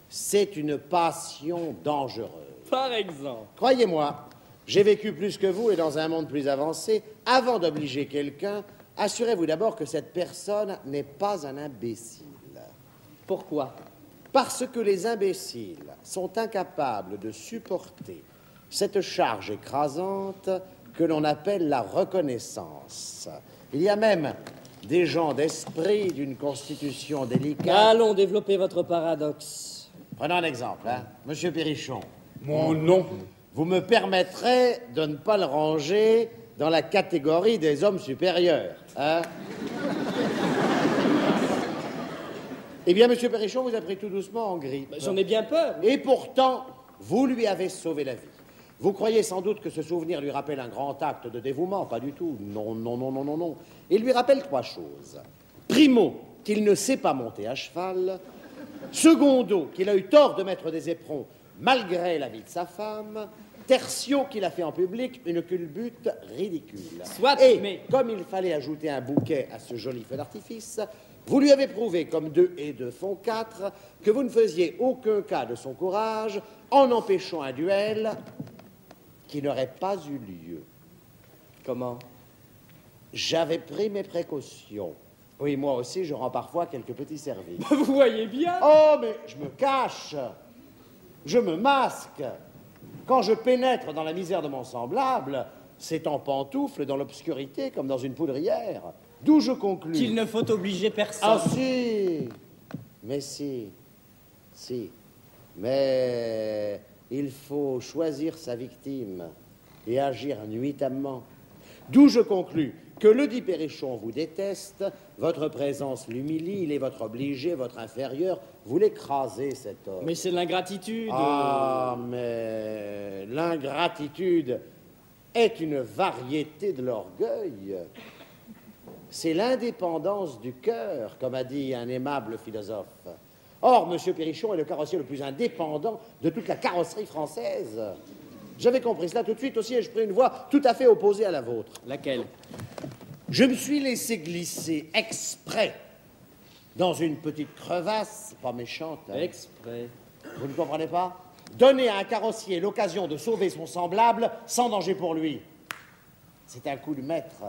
C'est une passion dangereuse. Par exemple? Croyez-moi, j'ai vécu plus que vous et dans un monde plus avancé. Avant d'obliger quelqu'un, assurez-vous d'abord que cette personne n'est pas un imbécile. Pourquoi? Parce que les imbéciles sont incapables de supporter cette charge écrasante que l'on appelle la reconnaissance. Il y a même des gens d'esprit d'une constitution délicate. Allons développer votre paradoxe. Prenons un exemple, hein. Monsieur Perrichon. Mon nom. Vous me permettrez de ne pas le ranger dans la catégorie des hommes supérieurs, hein? Eh bien, monsieur Perrichon vous a pris tout doucement en grippe. J'en ai bien peur. Et pourtant, vous lui avez sauvé la vie. Vous croyez sans doute que ce souvenir lui rappelle un grand acte de dévouement. Pas du tout. Non, non, non, non, non, non. Il lui rappelle 3 choses. Primo, qu'il ne sait pas monter à cheval. Secondo, qu'il a eu tort de mettre des éperons malgré l'avis de sa femme, Tertio qu'il a fait en public une culbute ridicule. Soit, et mais... comme il fallait ajouter un bouquet à ce joli feu d'artifice, vous lui avez prouvé, comme 2 et 2 font 4, que vous ne faisiez aucun cas de son courage en empêchant un duel qui n'aurait pas eu lieu. Comment? J'avais pris mes précautions. Oui, moi aussi, je rends parfois quelques petits services. Vous voyez bien. Oh, mais je me cache. Je me masque. Quand je pénètre dans la misère de mon semblable, c'est en pantoufle dans l'obscurité comme dans une poudrière. D'où je conclus qu'il ne faut obliger personne. Ah si. Mais si. Mais il faut choisir sa victime et agir nuitamment. D'où je conclus que le dit Perrichon vous déteste, votre présence l'humilie, il est votre obligé, votre inférieur, vous l'écrasez, cet homme. Mais c'est l'ingratitude. Ah, mais l'ingratitude est une variété de l'orgueil. C'est l'indépendance du cœur, comme a dit un aimable philosophe. Or, M. Perrichon est le carrossier le plus indépendant de toute la carrosserie française. J'avais compris cela tout de suite aussi et je pris une voie tout à fait opposée à la vôtre. Laquelle? Je me suis laissé glisser exprès dans une petite crevasse, pas méchante. Hein. Exprès. Vous ne comprenez pas? Donner à un carrossier l'occasion de sauver son semblable sans danger pour lui. C'est un coup de maître.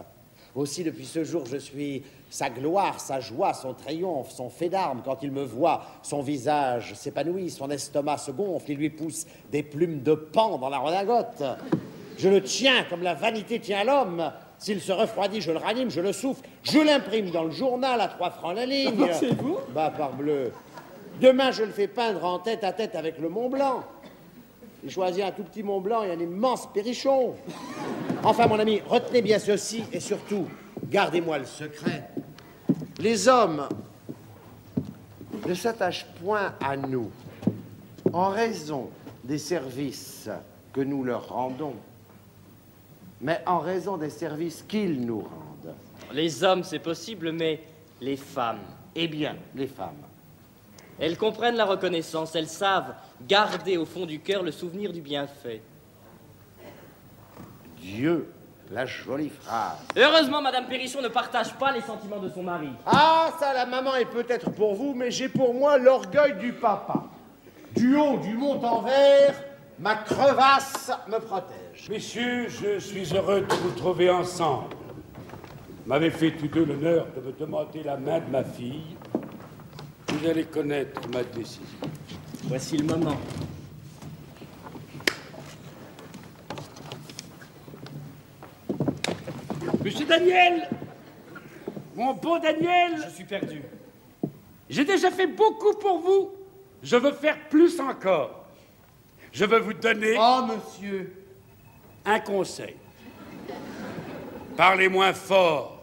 Aussi, depuis ce jour, je suis sa gloire, sa joie, son triomphe, son fait d'armes. Quand il me voit, son visage s'épanouit, son estomac se gonfle, il lui pousse des plumes de paon dans la redingote. Je le tiens comme la vanité tient l'homme. S'il se refroidit, je le ranime, je le souffle, je l'imprime dans le journal à 3 francs la ligne. C'est vous? Bah, parbleu. Demain, je le fais peindre en tête à tête avec le Mont Blanc. J'ai choisi un tout petit Mont Blanc et un immense Perrichon. Enfin, mon ami, retenez bien ceci et surtout, gardez-moi le secret. Les hommes ne s'attachent point à nous en raison des services que nous leur rendons, mais en raison des services qu'ils nous rendent. Les hommes, c'est possible, mais les femmes. Eh bien, les femmes. Elles comprennent la reconnaissance, elles savent garder au fond du cœur le souvenir du bienfait. Dieu, la jolie phrase. Heureusement, Madame Perrichon ne partage pas les sentiments de son mari. Ah, ça, la maman est peut-être pour vous, mais j'ai pour moi l'orgueil du papa. Du haut du Mont-en-Vert, ma crevasse me protège. Messieurs, je suis heureux de vous trouver ensemble. Vous m'avez fait tous deux l'honneur de me demander la main de ma fille. Vous allez connaître ma décision. Voici le moment. Monsieur Daniel, mon beau Daniel, je suis perdu. J'ai déjà fait beaucoup pour vous. Je veux faire plus encore. Je veux vous donner... Oh, monsieur. Un conseil. Parlez moins fort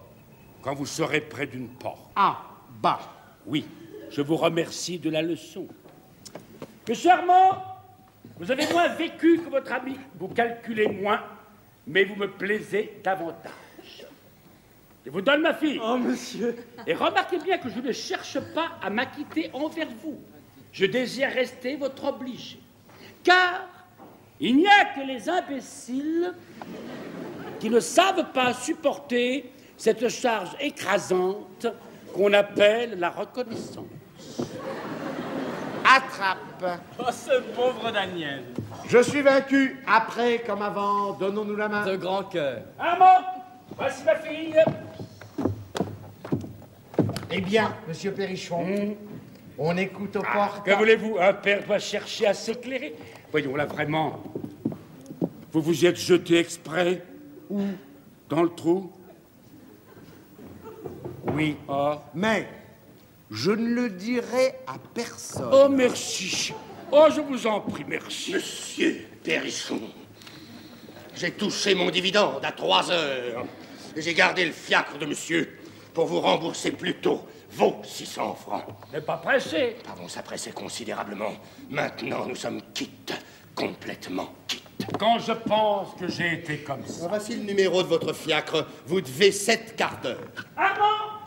quand vous serez près d'une porte. Ah, bah. Oui, je vous remercie de la leçon. Monsieur Armand, vous avez moins vécu que votre ami. Vous calculez moins, mais vous me plaisez davantage. Je vous donne ma fille. Oh, monsieur. Et remarquez bien que je ne cherche pas à m'acquitter envers vous. Je désire rester votre obligé. Car il n'y a que les imbéciles qui ne savent pas supporter cette charge écrasante qu'on appelle la reconnaissance. Attrape. Oh, ce pauvre Daniel. Je suis vaincu. Après comme avant, donnons-nous la main. De grand cœur. Armand, voici ma fille. Eh bien, monsieur Perrichon, on écoute aux portes. Que voulez-vous? Un père doit chercher à s'éclairer. Voyons là, vraiment. Vous vous y êtes jeté exprès? Où? Dans le trou? Oui. Ah. Mais je ne le dirai à personne. Oh, merci. Oh, je vous en prie, merci. Monsieur Perrichon, j'ai touché mon dividende à 3 heures. Et j'ai gardé le fiacre de monsieur pour vous rembourser plus tôt vos 600 francs. N'est pas pressé. Pardon, ça pressait considérablement. Maintenant, nous sommes quittes, complètement quittes. Quand je pense que j'ai été comme ça. Voici le numéro de votre fiacre. Vous devez 7 quarts d'heure. Armand,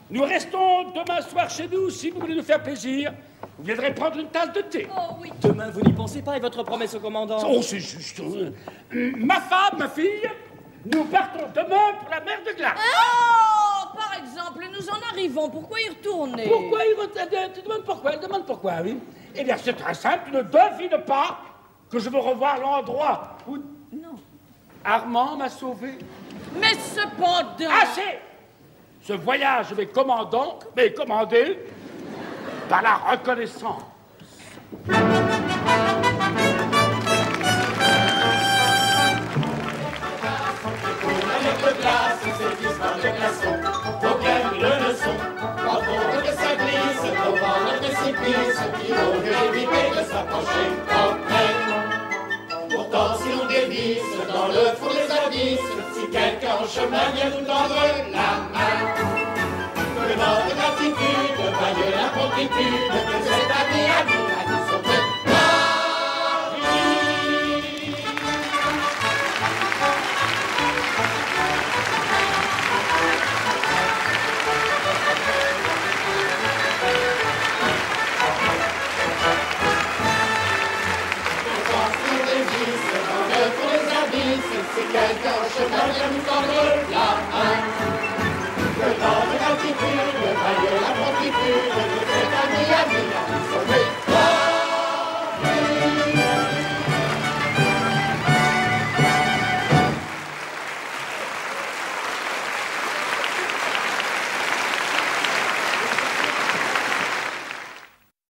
nous restons demain soir chez nous, si vous voulez nous faire plaisir. Vous viendrez prendre une tasse de thé. Oh oui. Demain, vous n'y pensez pas et votre promesse au commandant? Oh, c'est juste. Ma femme, ma fille, nous partons demain pour la mer de glace. Oh, par exemple, nous en arrivons. Pourquoi y retourner? Pourquoi il retourne? Tu demandes pourquoi? Elle demande pourquoi, oui. Eh bien, c'est très simple. Tu ne devines pas que je veux revoir l'endroit où... Non. Armand m'a sauvé. Mais cependant... Assez! Ce voyage m'est commandé par la reconnaissance. De glace, c'est l'histoire de glaçons. Faut bien une leçon. Quand on veut que ça glisse, devant le précipice, il vaut mieux éviter de s'approcher quand même. Pourtant, si on dévisse dans le fond des abysses, si quelqu'un en chemin vient nous tendre la main, que notre gratitude vaille la promptitude que cet ami a nous sauver. Si quelqu'un en chemin vient nous tendre la